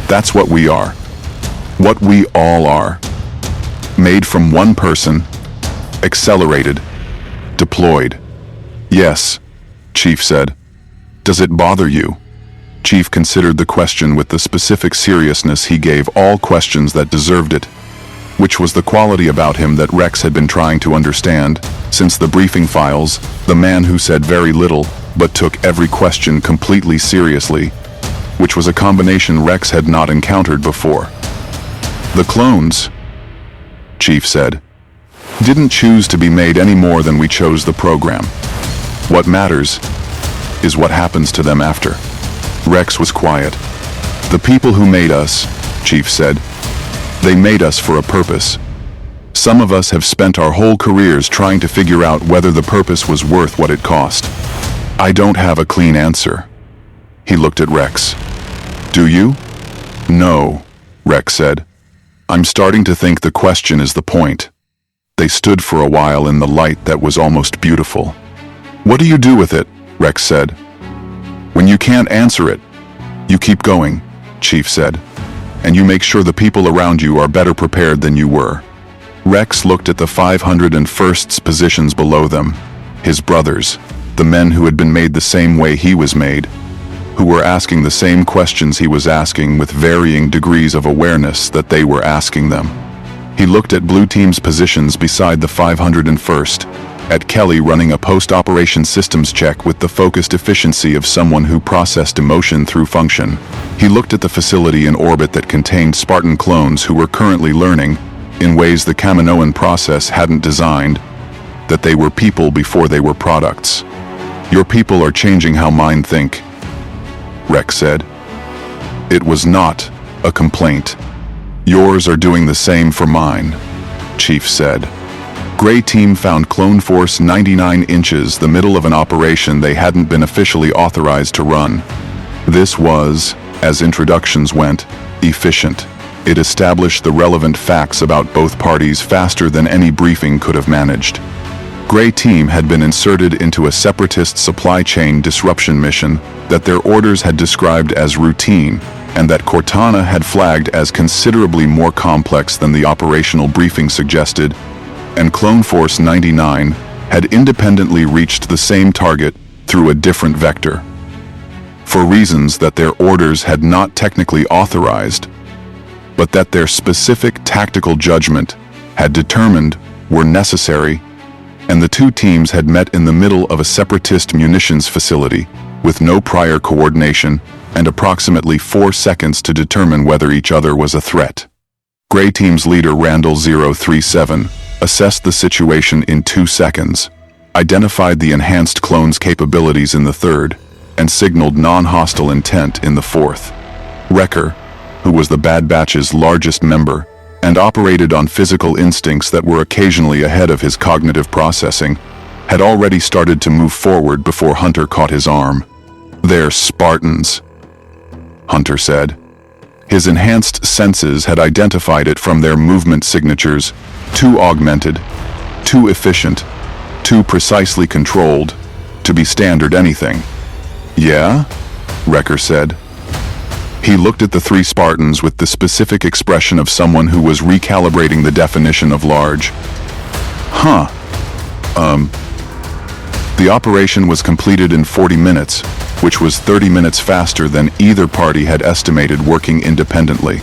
"That's what we are. What we all are. Made from one person, accelerated, deployed." "Yes," Chief said. "Does it bother you?" Chief considered the question with the specific seriousness he gave all questions that deserved it, which was the quality about him that Rex had been trying to understand since the briefing files, the man who said very little but took every question completely seriously, which was a combination Rex had not encountered before. "The clones," Chief said, "didn't choose to be made any more than we chose the program. What matters is what happens to them after." Rex was quiet. "The people who made us," Chief said, "they made us for a purpose. Some of us have spent our whole careers trying to figure out whether the purpose was worth what it cost. I don't have a clean answer. He looked at Rex. "Do you?" "No," Rex said. "I'm starting to think the question is the point." They stood for a while in the light that was almost beautiful. "What do you do with it?" Rex said. "When you can't answer it, you keep going," Chief said. "And you make sure the people around you are better prepared than you were." Rex looked at the 501st's positions below them, his brothers, the men who had been made the same way he was made, who were asking the same questions he was asking with varying degrees of awareness that they were asking them. He looked at Blue Team's positions beside the 501st, at Kelly running a post-operation systems check with the focused efficiency of someone who processed emotion through function. He looked at the facility in orbit that contained Spartan clones who were currently learning, in ways the Kaminoan process hadn't designed, that they were people before they were products. "Your people are changing how mine think," Rex said. It was not a complaint. "Yours are doing the same for mine," Chief said. Gray Team found Clone Force 99 inches, the middle of an operation they hadn't been officially authorized to run. This was, as introductions went, efficient. It established the relevant facts about both parties faster than any briefing could have managed. Gray Team had been inserted into a separatist supply chain disruption mission that their orders had described as routine, and that Cortana had flagged as considerably more complex than the operational briefing suggested, and Clone Force 99 had independently reached the same target through a different vector. For reasons that their orders had not technically authorized, but that their specific tactical judgment had determined were necessary, and the two teams had met in the middle of a separatist munitions facility with no prior coordination and approximately 4 seconds to determine whether each other was a threat. Gray Team's leader Randall 037 assessed the situation in 2 seconds, identified the enhanced clone's capabilities in the third, and signaled non-hostile intent in the fourth. Wrecker, who was the Bad Batch's largest member, and operated on physical instincts that were occasionally ahead of his cognitive processing, had already started to move forward before Hunter caught his arm. "They're Spartans," Hunter said. His enhanced senses had identified it from their movement signatures, too augmented, too efficient, too precisely controlled, to be standard anything. "Yeah?" Wrecker said. He looked at the 3 Spartans with the specific expression of someone who was recalibrating the definition of large. "Huh. The operation was completed in 40 minutes, which was 30 minutes faster than either party had estimated working independently.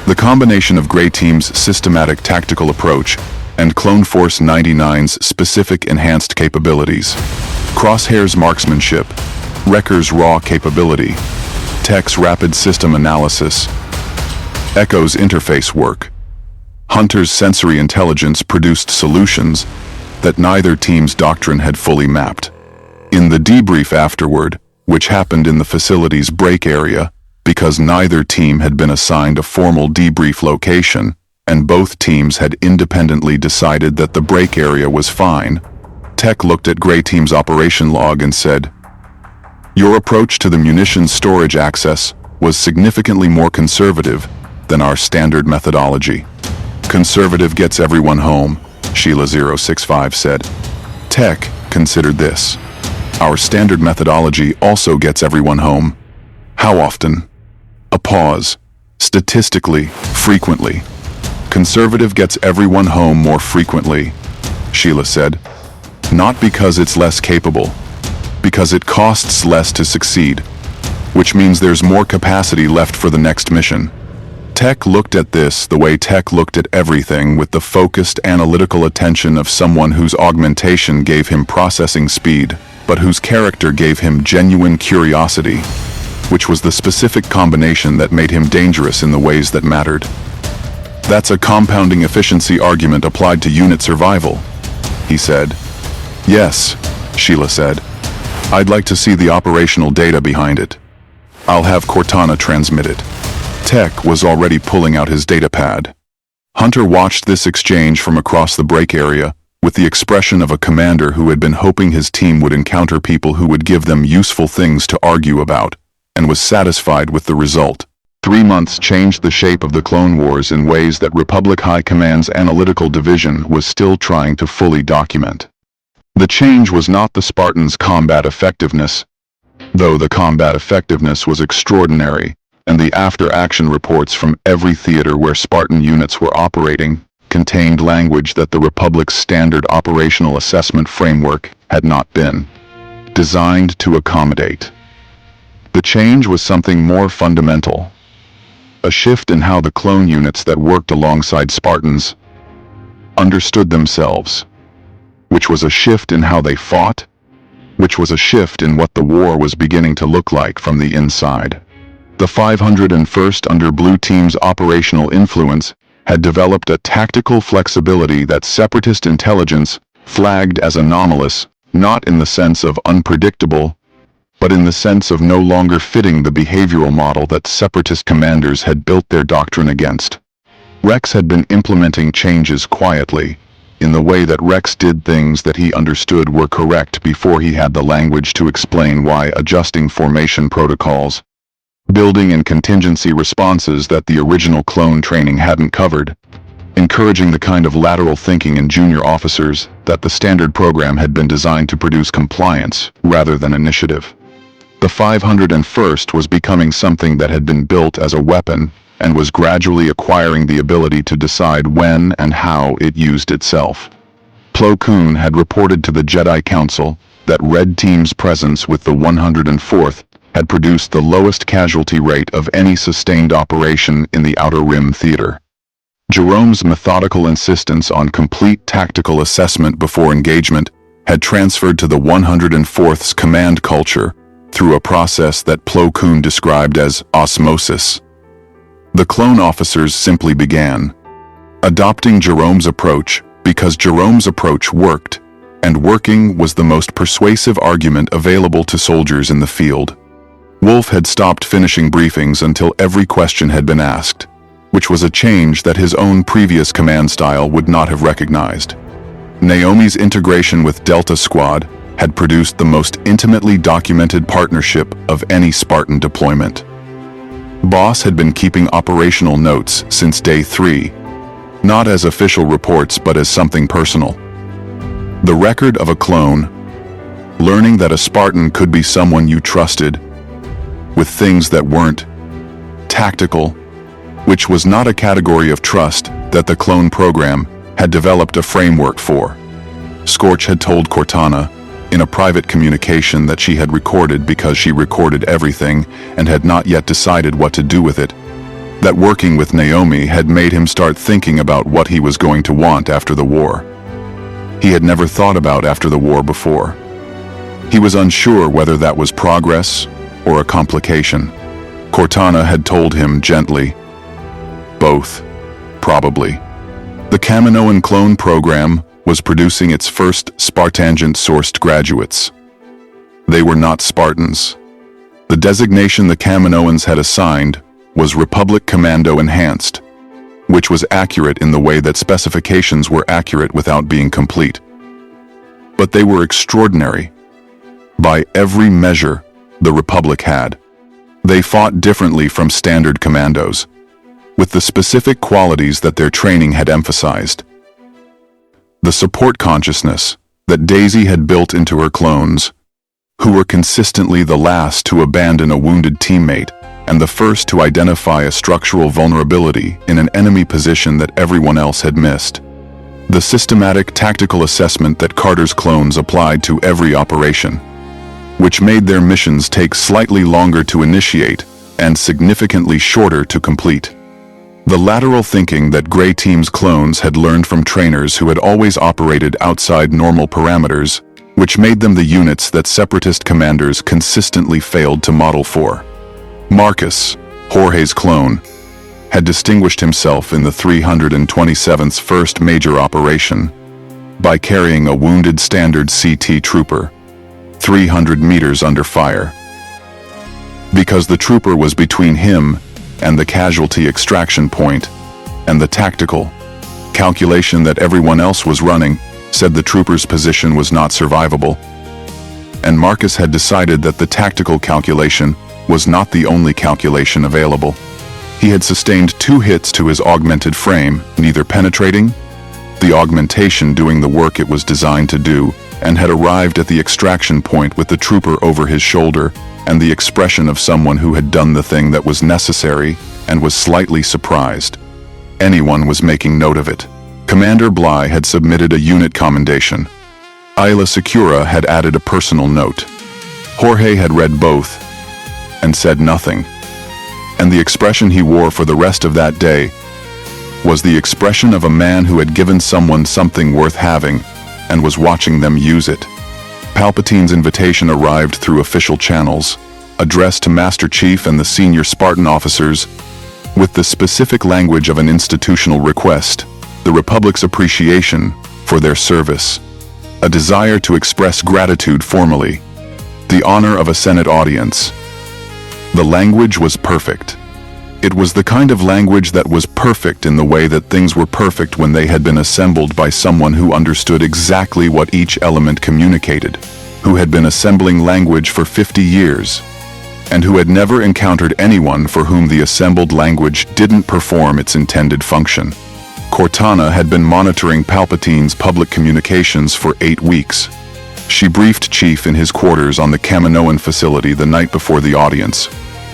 The combination of Gray Team's systematic tactical approach and Clone Force 99's specific enhanced capabilities, Crosshair's marksmanship, Wrecker's raw capability, Tech's rapid system analysis, Echo's interface work, Hunter's sensory intelligence produced solutions that neither team's doctrine had fully mapped. In the debrief afterward, which happened in the facility's break area, because neither team had been assigned a formal debrief location, and both teams had independently decided that the break area was fine, Tech looked at Gray Team's operation log and said, "Your approach to the munitions storage access was significantly more conservative than our standard methodology." "Conservative gets everyone home," Sheila 065 said. Tech considered this. "Our standard methodology also gets everyone home." "How often?" A pause. "Statistically, frequently." "Conservative gets everyone home more frequently," Sheila said. "Not because it's less capable, because it costs less to succeed, which means there's more capacity left for the next mission." Tech looked at this the way Tech looked at everything, with the focused analytical attention of someone whose augmentation gave him processing speed, but whose character gave him genuine curiosity, which was the specific combination that made him dangerous in the ways that mattered. "That's a compounding efficiency argument applied to unit survival," he said. "Yes," Sheila said. "I'd like to see the operational data behind it. I'll have Cortana transmit it." Tech was already pulling out his datapad. Hunter watched this exchange from across the break area, with the expression of a commander who had been hoping his team would encounter people who would give them useful things to argue about, and was satisfied with the result. 3 months changed the shape of the Clone Wars in ways that Republic High Command's Analytical Division was still trying to fully document. The change was not the Spartans' combat effectiveness, though the combat effectiveness was extraordinary, and the after-action reports from every theater where Spartan units were operating contained language that the Republic's standard operational assessment framework had not been designed to accommodate. The change was something more fundamental. A shift in how the clone units that worked alongside Spartans understood themselves, which was a shift in how they fought, which was a shift in what the war was beginning to look like from the inside. The 501st under Blue Team's operational influence had developed a tactical flexibility that Separatist intelligence flagged as anomalous, not in the sense of unpredictable, but in the sense of no longer fitting the behavioral model that Separatist commanders had built their doctrine against. Rex had been implementing changes quietly, in the way that Rex did things that he understood were correct before he had the language to explain why, adjusting formation protocols, building and contingency responses that the original clone training hadn't covered, encouraging the kind of lateral thinking in junior officers that the standard program had been designed to produce compliance rather than initiative. The 501st was becoming something that had been built as a weapon and was gradually acquiring the ability to decide when and how it used itself. Plo Koon had reported to the Jedi Council that Red Team's presence with the 104th had produced the lowest casualty rate of any sustained operation in the Outer Rim Theater. Jerome's methodical insistence on complete tactical assessment before engagement had transferred to the 104th's command culture through a process that Plo Koon described as osmosis. The clone officers simply began adopting Jerome's approach because Jerome's approach worked, and working was the most persuasive argument available to soldiers in the field. Wolf had stopped finishing briefings until every question had been asked, which was a change that his own previous command style would not have recognized. Naomi's integration with Delta Squad had produced the most intimately documented partnership of any Spartan deployment. Boss had been keeping operational notes since day 3, not as official reports but as something personal. The record of a clone, learning that a Spartan could be someone you trusted, with things that weren't tactical, which was not a category of trust that the clone program had developed a framework for. Scorch had told Cortana, in a private communication that she had recorded because she recorded everything and had not yet decided what to do with it, that working with Naomi had made him start thinking about what he was going to want after the war. He had never thought about after the war before. He was unsure whether that was progress or a complication. Cortana had told him gently, both, probably. The Kaminoan clone program was producing its first Spartangent-sourced graduates. They were not Spartans. The designation the Kaminoans had assigned was Republic Commando Enhanced, which was accurate in the way that specifications were accurate without being complete. But they were extraordinary. By every measure the Republic had. They fought differently from standard commandos, with the specific qualities that their training had emphasized. The support consciousness that Daisy had built into her clones, who were consistently the last to abandon a wounded teammate and the first to identify a structural vulnerability in an enemy position that everyone else had missed. The systematic tactical assessment that Carter's clones applied to every operation, which made their missions take slightly longer to initiate and significantly shorter to complete. The lateral thinking that Gray Team's clones had learned from trainers who had always operated outside normal parameters, which made them the units that Separatist commanders consistently failed to model for. Marcus, Jorge's clone, had distinguished himself in the 327th's first major operation by carrying a wounded standard CT trooper 300 meters under fire. Because the trooper was between him and the casualty extraction point, and the tactical calculation that everyone else was running said the trooper's position was not survivable. And Marcus had decided that the tactical calculation was not the only calculation available. He had sustained 2 hits to his augmented frame, neither penetrating the augmentation doing the work it was designed to do, and had arrived at the extraction point with the trooper over his shoulder and the expression of someone who had done the thing that was necessary and was slightly surprised. Anyone was making note of it. Commander Bly had submitted a unit commendation. Isla Secura had added a personal note. Jorge had read both and said nothing. And the expression he wore for the rest of that day was the expression of a man who had given someone something worth having and was watching them use it. Palpatine's invitation arrived through official channels, addressed to Master Chief and the senior Spartan officers, with the specific language of an institutional request, the Republic's appreciation for their service, a desire to express gratitude formally, the honor of a Senate audience. The language was perfect. It was the kind of language that was perfect in the way that things were perfect when they had been assembled by someone who understood exactly what each element communicated, who had been assembling language for 50 years, and who had never encountered anyone for whom the assembled language didn't perform its intended function. Cortana had been monitoring Palpatine's public communications for 8 weeks. She briefed Chief in his quarters on the Kaminoan facility the night before the audience,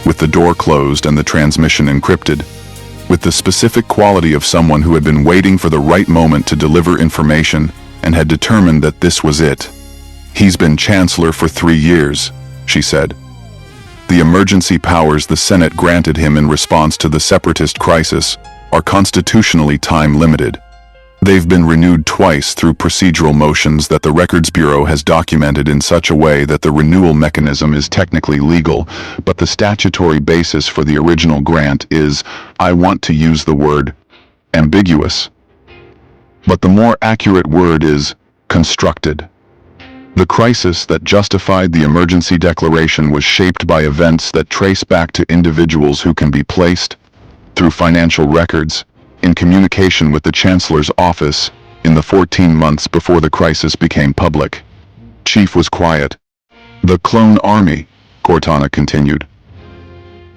with the door closed and the transmission encrypted, with the specific quality of someone who had been waiting for the right moment to deliver information and had determined that this was it. "He's been Chancellor for 3 years," she said. "The emergency powers the Senate granted him in response to the Separatist crisis are constitutionally time-limited. They've been renewed twice through procedural motions that the Records Bureau has documented in such a way that the renewal mechanism is technically legal, but the statutory basis for the original grant is, I want to use the word, ambiguous. But the more accurate word is constructed. The crisis that justified the emergency declaration was shaped by events that trace back to individuals who can be placed, through financial records, in communication with the Chancellor's office in the 14 months before the crisis became public." Chief was quiet. "The clone army," Cortana continued.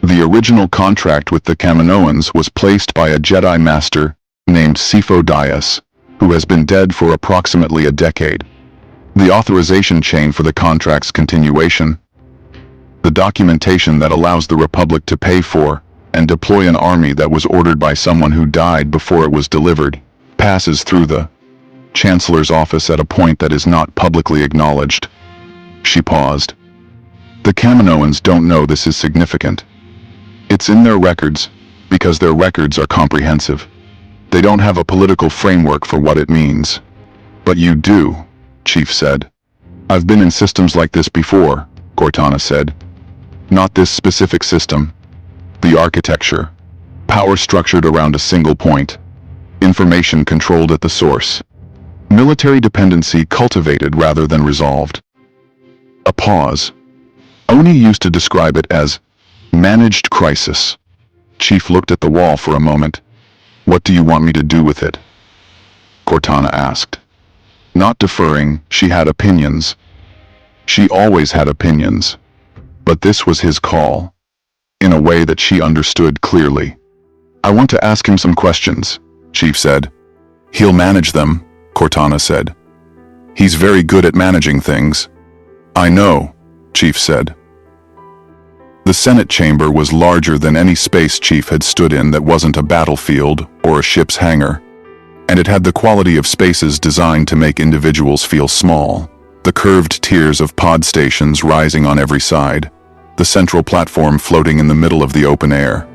"The original contract with the Kaminoans was placed by a Jedi master named Sifo Dyas, who has been dead for approximately a decade. The authorization chain for the contract's continuation, the documentation that allows the Republic to pay for and deploy an army that was ordered by someone who died before it was delivered, passes through the Chancellor's office at a point that is not publicly acknowledged." She paused. "The Kaminoans don't know this is significant. It's in their records, because their records are comprehensive. They don't have a political framework for what it means. But you do," Chief said. "I've been in systems like this before," Cortana said. "Not this specific system. The architecture. Power structured around a single point. Information controlled at the source. Military dependency cultivated rather than resolved." A pause. Oni used to describe it as managed crisis. Chief looked at the wall for a moment. "What do you want me to do with it?" Cortana asked. Not deferring, she had opinions. She always had opinions. But this was his call, in a way that she understood clearly. "I want to ask him some questions," Chief said. "He'll manage them," Cortana said. "He's very good at managing things." "I know," Chief said. The Senate chamber was larger than any space Chief had stood in that wasn't a battlefield or a ship's hangar. And it had the quality of spaces designed to make individuals feel small. The curved tiers of pod stations rising on every side. The central platform floating in the middle of the open air.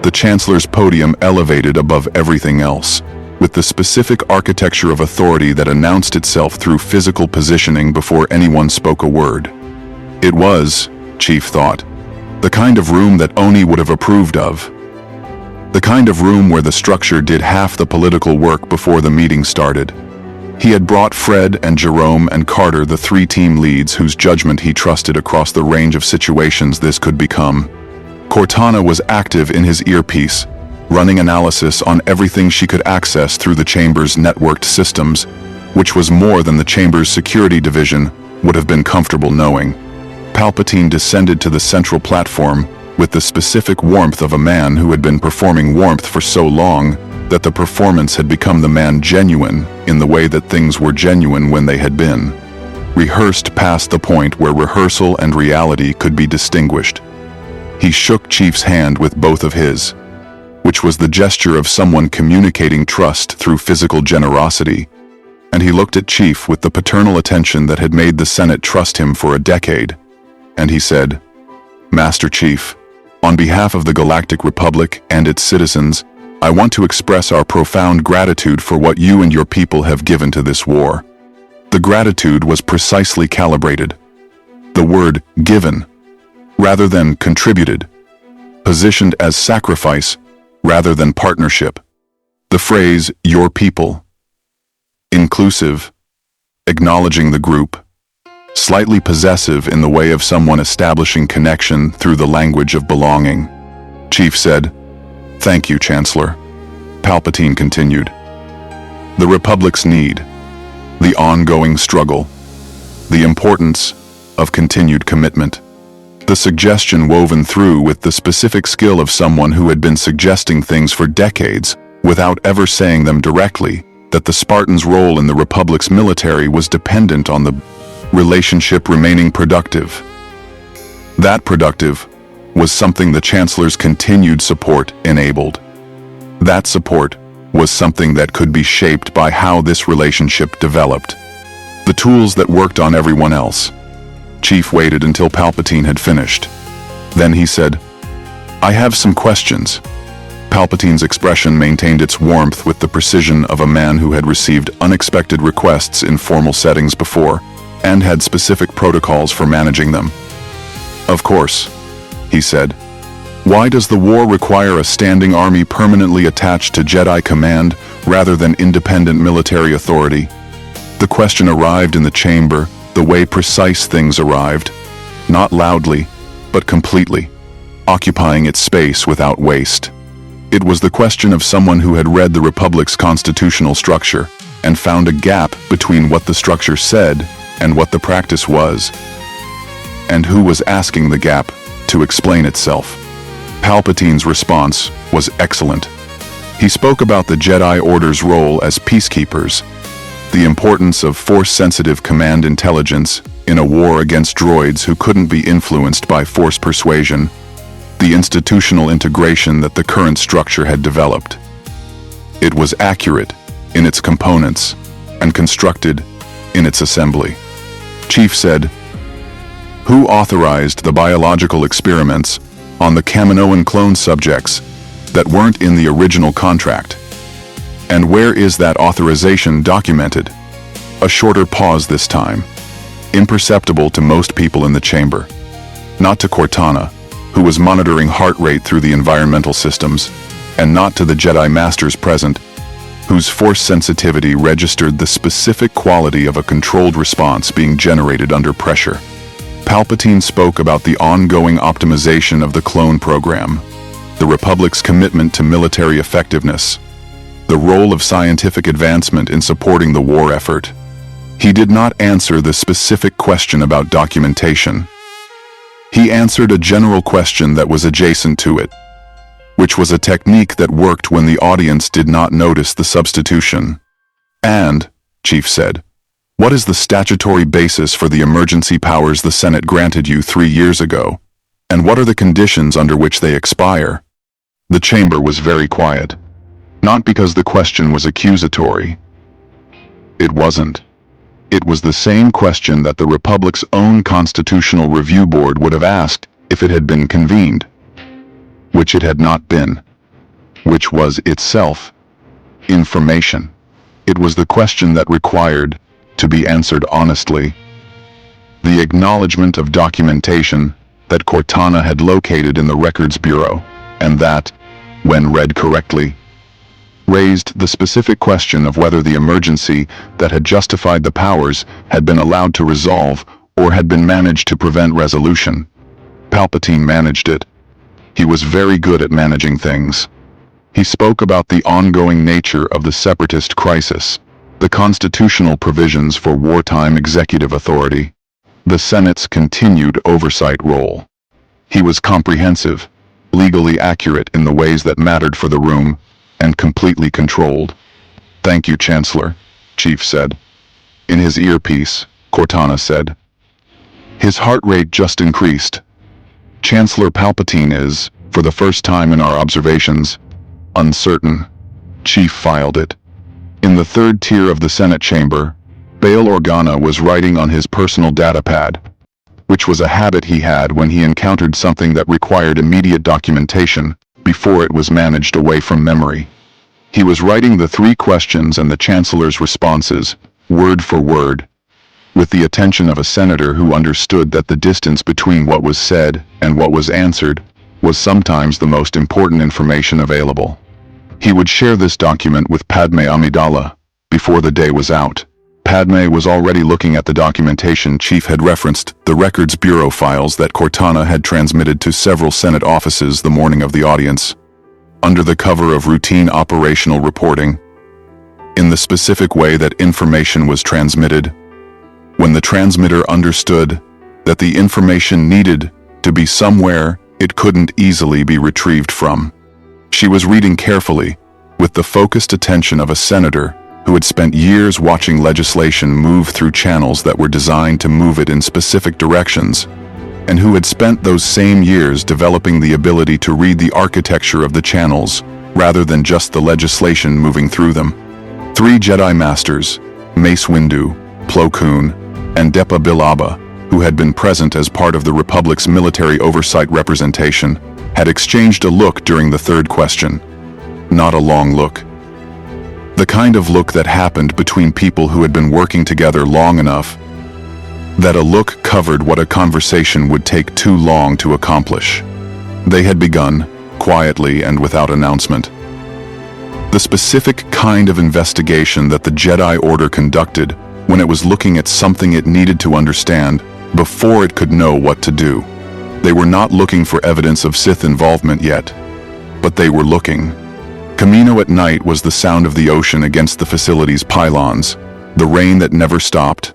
The Chancellor's podium elevated above everything else, with the specific architecture of authority that announced itself through physical positioning before anyone spoke a word. It was, Chief thought, the kind of room that Oni would have approved of. The kind of room where the structure did half the political work before the meeting started. He had brought Fred and Jerome and Carter, the 3 team leads whose judgment he trusted across the range of situations this could become. Cortana was active in his earpiece, running analysis on everything she could access through the chamber's networked systems, which was more than the chamber's security division would have been comfortable knowing. Palpatine descended to the central platform with the specific warmth of a man who had been performing warmth for so long that the performance had become the man genuine in the way that things were genuine when they had been. Rehearsed past the point where rehearsal and reality could be distinguished. He shook Chief's hand with both of his, which was the gesture of someone communicating trust through physical generosity, and he looked at Chief with the paternal attention that had made the Senate trust him for a decade, and he said, "Master Chief, on behalf of the Galactic Republic and its citizens, I want to express our profound gratitude for what you and your people have given to this war." The gratitude was precisely calibrated. The word given, rather than contributed, positioned as sacrifice rather than partnership. The phrase, your people, inclusive, acknowledging the group, slightly possessive in the way of someone establishing connection through the language of belonging. Chief said, "Thank you, Chancellor." Palpatine continued, "The Republic's need, the ongoing struggle, the importance of continued commitment." The suggestion woven through with the specific skill of someone who had been suggesting things for decades without ever saying them directly, that the Spartans' role in the Republic's military was dependent on the relationship remaining productive. That productive was something the Chancellor's continued support enabled. That support was something that could be shaped by how this relationship developed. The tools that worked on everyone else. Chief waited until Palpatine had finished. Then he said, "I have some questions." Palpatine's expression maintained its warmth with the precision of a man who had received unexpected requests in formal settings before, and had specific protocols for managing them. "Of course," he said. "Why does the war require a standing army permanently attached to Jedi command rather than independent military authority?" The question arrived in the chamber the way precise things arrived, not loudly, but completely, occupying its space without waste. It was the question of someone who had read the Republic's constitutional structure and found a gap between what the structure said and what the practice was, and who was asking the gap to explain itself. Palpatine's response was excellent. He spoke about the Jedi Order's role as peacekeepers, the importance of Force-sensitive command intelligence in a war against droids who couldn't be influenced by Force persuasion, the institutional integration that the current structure had developed. It was accurate in its components and constructed in its assembly. Chief said, "Who authorized the biological experiments on the Kaminoan clone subjects that weren't in the original contract? And where is that authorization documented?" A shorter pause this time, imperceptible to most people in the chamber. Not to Cortana, who was monitoring heart rate through the environmental systems, and not to the Jedi Masters present, whose Force sensitivity registered the specific quality of a controlled response being generated under pressure. Palpatine spoke about the ongoing optimization of the clone program, the Republic's commitment to military effectiveness, the role of scientific advancement in supporting the war effort. He did not answer the specific question about documentation. He answered a general question that was adjacent to it, which was a technique that worked when the audience did not notice the substitution. "And," Chief said, "what is the statutory basis for the emergency powers the Senate granted you 3 years ago? And what are the conditions under which they expire?" The chamber was very quiet. Not because the question was accusatory. It wasn't. It was the same question that the Republic's own Constitutional Review Board would have asked if it had been convened, which it had not been, which was itself information. It was the question that required to be answered honestly. The acknowledgement of documentation that Cortana had located in the Records Bureau, and that, when read correctly, raised the specific question of whether the emergency that had justified the powers had been allowed to resolve or had been managed to prevent resolution. Palpatine managed it. He was very good at managing things. He spoke about the ongoing nature of the separatist crisis, the constitutional provisions for wartime executive authority, the Senate's continued oversight role. He was comprehensive, legally accurate in the ways that mattered for the room, and completely controlled. "Thank you, Chancellor," Chief said. In his earpiece, Cortana said. His heart rate just increased. "Chancellor Palpatine is, for the first time in our observations, uncertain." Chief filed it. In the third tier of the Senate chamber, Bail Organa was writing on his personal datapad, which was a habit he had when he encountered something that required immediate documentation before it was managed away from memory. He was writing the 3 questions and the Chancellor's responses, word for word, with the attention of a senator who understood that the distance between what was said and what was answered was sometimes the most important information available. He would share this document with Padme Amidala before the day was out. Padme was already looking at the documentation Chief had referenced, the Records Bureau files that Cortana had transmitted to several Senate offices the morning of the audience, under the cover of routine operational reporting, in the specific way that information was transmitted, when the transmitter understood that the information needed to be somewhere it couldn't easily be retrieved from. She was reading carefully, with the focused attention of a senator who had spent years watching legislation move through channels that were designed to move it in specific directions, and who had spent those same years developing the ability to read the architecture of the channels rather than just the legislation moving through them. 3 Jedi Masters, Mace Windu, Plo Koon, and Depa Billaba, who had been present as part of the Republic's military oversight representation, had exchanged a look during the third question. Not a long look. The kind of look that happened between people who had been working together long enough that a look covered what a conversation would take too long to accomplish. They had begun, quietly and without announcement. The specific kind of investigation that the Jedi Order conducted when it was looking at something it needed to understand before it could know what to do. They were not looking for evidence of Sith involvement yet, but they were looking. Kamino at night was the sound of the ocean against the facility's pylons, the rain that never stopped,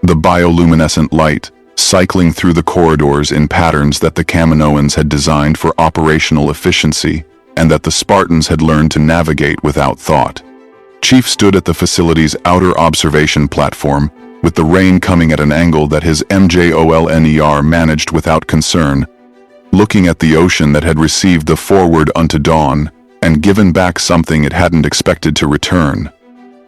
the bioluminescent light cycling through the corridors in patterns that the Kaminoans had designed for operational efficiency and that the Spartans had learned to navigate without thought. Chief stood at the facility's outer observation platform, with the rain coming at an angle that his MJOLNER managed without concern, looking at the ocean that had received the Forward Unto Dawn and given back something it hadn't expected to return.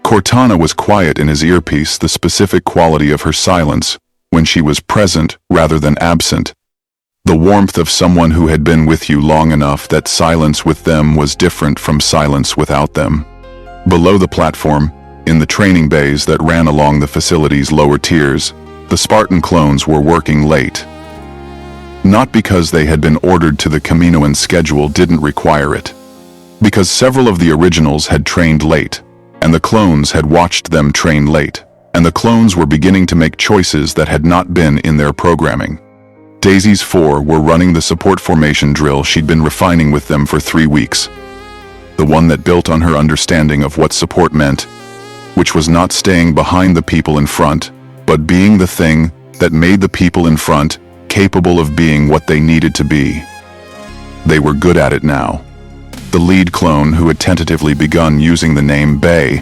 Cortana was quiet in his earpiece, the specific quality of her silence when she was present rather than absent. The warmth of someone who had been with you long enough that silence with them was different from silence without them. Below the platform, in the training bays that ran along the facility's lower tiers, the Spartan clones were working late. Not because they had been ordered to. The Kaminoan schedule didn't require it. Because several of the originals had trained late, and the clones had watched them train late, and the clones were beginning to make choices that had not been in their programming. Daisy's 4 were running the support formation drill she'd been refining with them for 3 weeks. The one that built on her understanding of what support meant, which was not staying behind the people in front, but being the thing that made the people in front capable of being what they needed to be. They were good at it now. The lead clone, who had tentatively begun using the name Bay,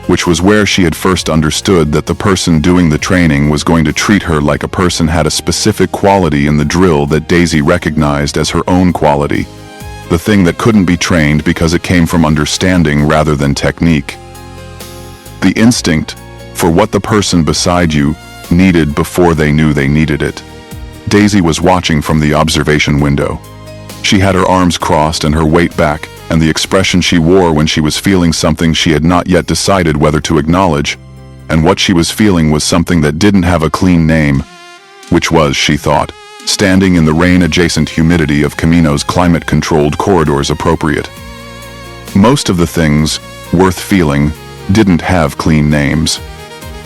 which was where she had first understood that the person doing the training was going to treat her like a person, had a specific quality in the drill that Daisy recognized as her own quality, the thing that couldn't be trained because it came from understanding rather than technique. The instinct for what the person beside you needed before they knew they needed it. Daisy was watching from the observation window. She had her arms crossed and her weight back, and the expression she wore when she was feeling something she had not yet decided whether to acknowledge, and what she was feeling was something that didn't have a clean name, which was, she thought, standing in the rain-adjacent humidity of Kamino's climate-controlled corridors appropriate. Most of the things worth feeling didn't have clean names.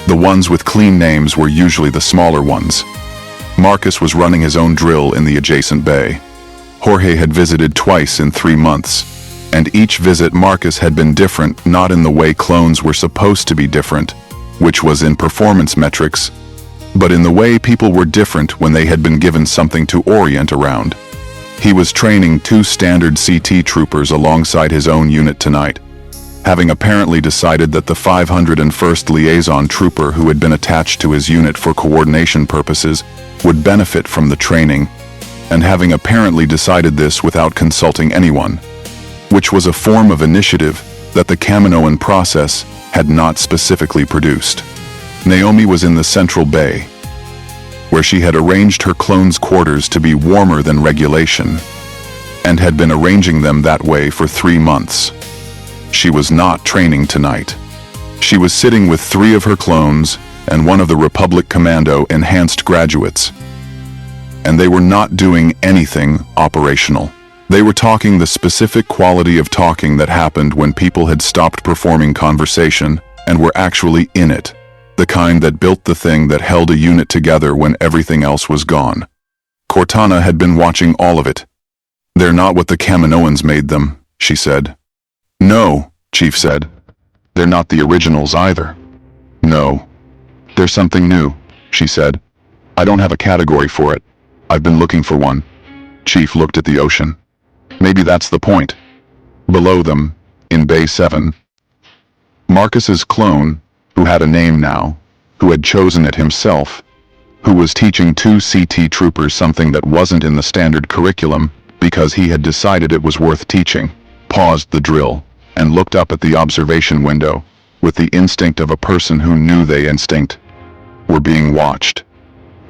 The ones with clean names were usually the smaller ones. Marcus was running his own drill in the adjacent bay. Jorge had visited twice in 3 months, and each visit Marcus had been different, not in the way clones were supposed to be different, which was in performance metrics, but in the way people were different when they had been given something to orient around. He was training 2 standard CT troopers alongside his own unit tonight, having apparently decided that the 501st liaison trooper who had been attached to his unit for coordination purposes would benefit from the training, and having apparently decided this without consulting anyone, which was a form of initiative that the Kaminoan process had not specifically produced. Naomi was in the central bay, where she had arranged her clones' quarters to be warmer than regulation, and had been arranging them that way for 3 months. She was not training tonight. She was sitting with 3 of her clones and 1 of the Republic Commando enhanced graduates, and they were not doing anything operational. They were talking the specific quality of talking that happened when people had stopped performing conversation and were actually in it, the kind that built the thing that held a unit together when everything else was gone. Cortana had been watching all of it. "They're not what the Kaminoans made them," she said. "No," Chief said. "They're not the originals either." "No. There's something new," she said. "I don't have a category for it. I've been looking for one." Chief looked at the ocean. Maybe that's the point. Below them, in Bay 7, Marcus's clone, who had a name now, who had chosen it himself, who was teaching 2 CT troopers something that wasn't in the standard curriculum because he had decided it was worth teaching, paused the drill and looked up at the observation window with the instinct of a person who knew they instinct were being watched.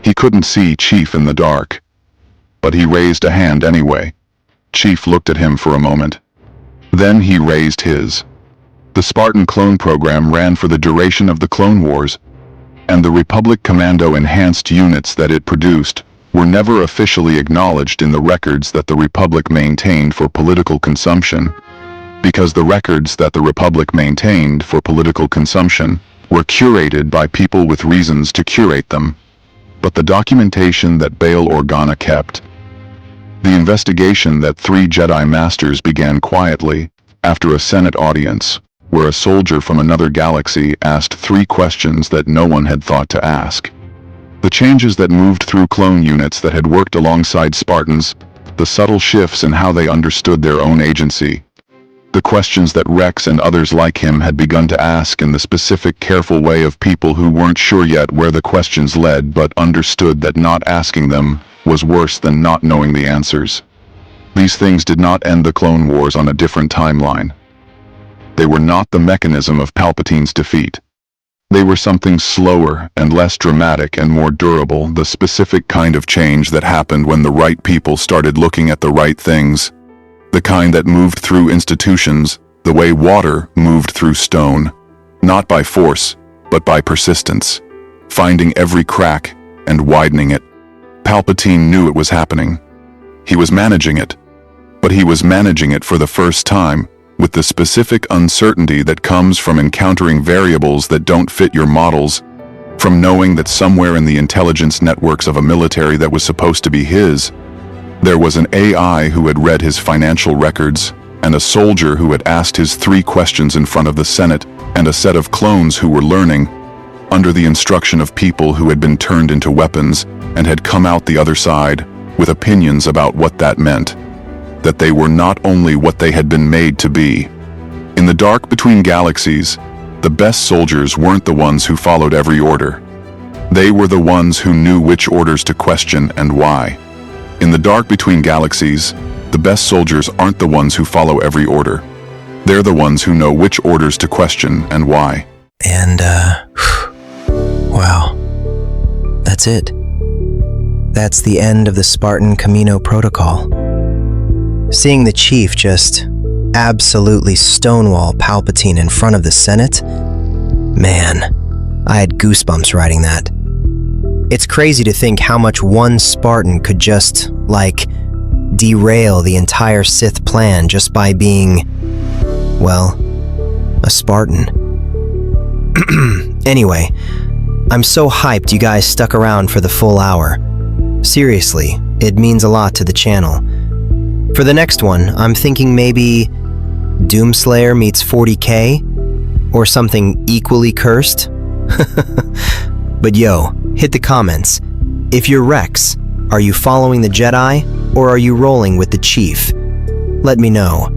He couldn't see Chief in the dark, but he raised a hand anyway. Chief looked at him for a moment. Then he raised his. The Spartan clone program ran for the duration of the Clone Wars, and the Republic Commando enhanced units that it produced were never officially acknowledged in the records that the Republic maintained for political consumption, because the records that the Republic maintained for political consumption were curated by people with reasons to curate them. But the documentation that Bail Organa kept, the investigation that 3 Jedi Masters began quietly after a Senate audience, where a soldier from another galaxy asked 3 questions that no one had thought to ask. The changes that moved through clone units that had worked alongside Spartans, the subtle shifts in how they understood their own agency, the questions that Rex and others like him had begun to ask in the specific careful way of people who weren't sure yet where the questions led but understood that not asking them was worse than not knowing the answers. These things did not end the Clone Wars on a different timeline. They were not the mechanism of Palpatine's defeat. They were something slower and less dramatic and more durable, the specific kind of change that happened when the right people started looking at the right things, the kind that moved through institutions the way water moved through stone, not by force, but by persistence, finding every crack and widening it. Palpatine knew it was happening. He was managing it, but he was managing it for the first time with the specific uncertainty that comes from encountering variables that don't fit your models, from knowing that somewhere in the intelligence networks of a military that was supposed to be his, there was an AI who had read his financial records, and a soldier who had asked his 3 questions in front of the Senate, and a set of clones who were learning, under the instruction of people who had been turned into weapons and had come out the other side with opinions about what that meant, that they were not only what they had been made to be. In the dark between galaxies, the best soldiers weren't the ones who followed every order. They were the ones who knew which orders to question and why. In the dark between galaxies, the best soldiers aren't the ones who follow every order. They're the ones who know which orders to question and why.
And, wow. That's it. That's the end of the Spartan Kamino protocol. Seeing the chief just absolutely stonewall Palpatine in front of the Senate, man, I had goosebumps writing that. It's crazy to think how much one Spartan could just, derail the entire Sith plan just by being, well, a Spartan. Anyway, I'm so hyped you guys stuck around for the full hour. Seriously, it means a lot to the channel. For the next one, I'm thinking maybe Doomslayer meets 40K, or something equally cursed. But yo, Hit the comments. If you're Rex, are you following the Jedi or are you rolling with the Chief? Let me know.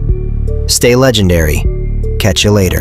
Stay legendary. Catch you later.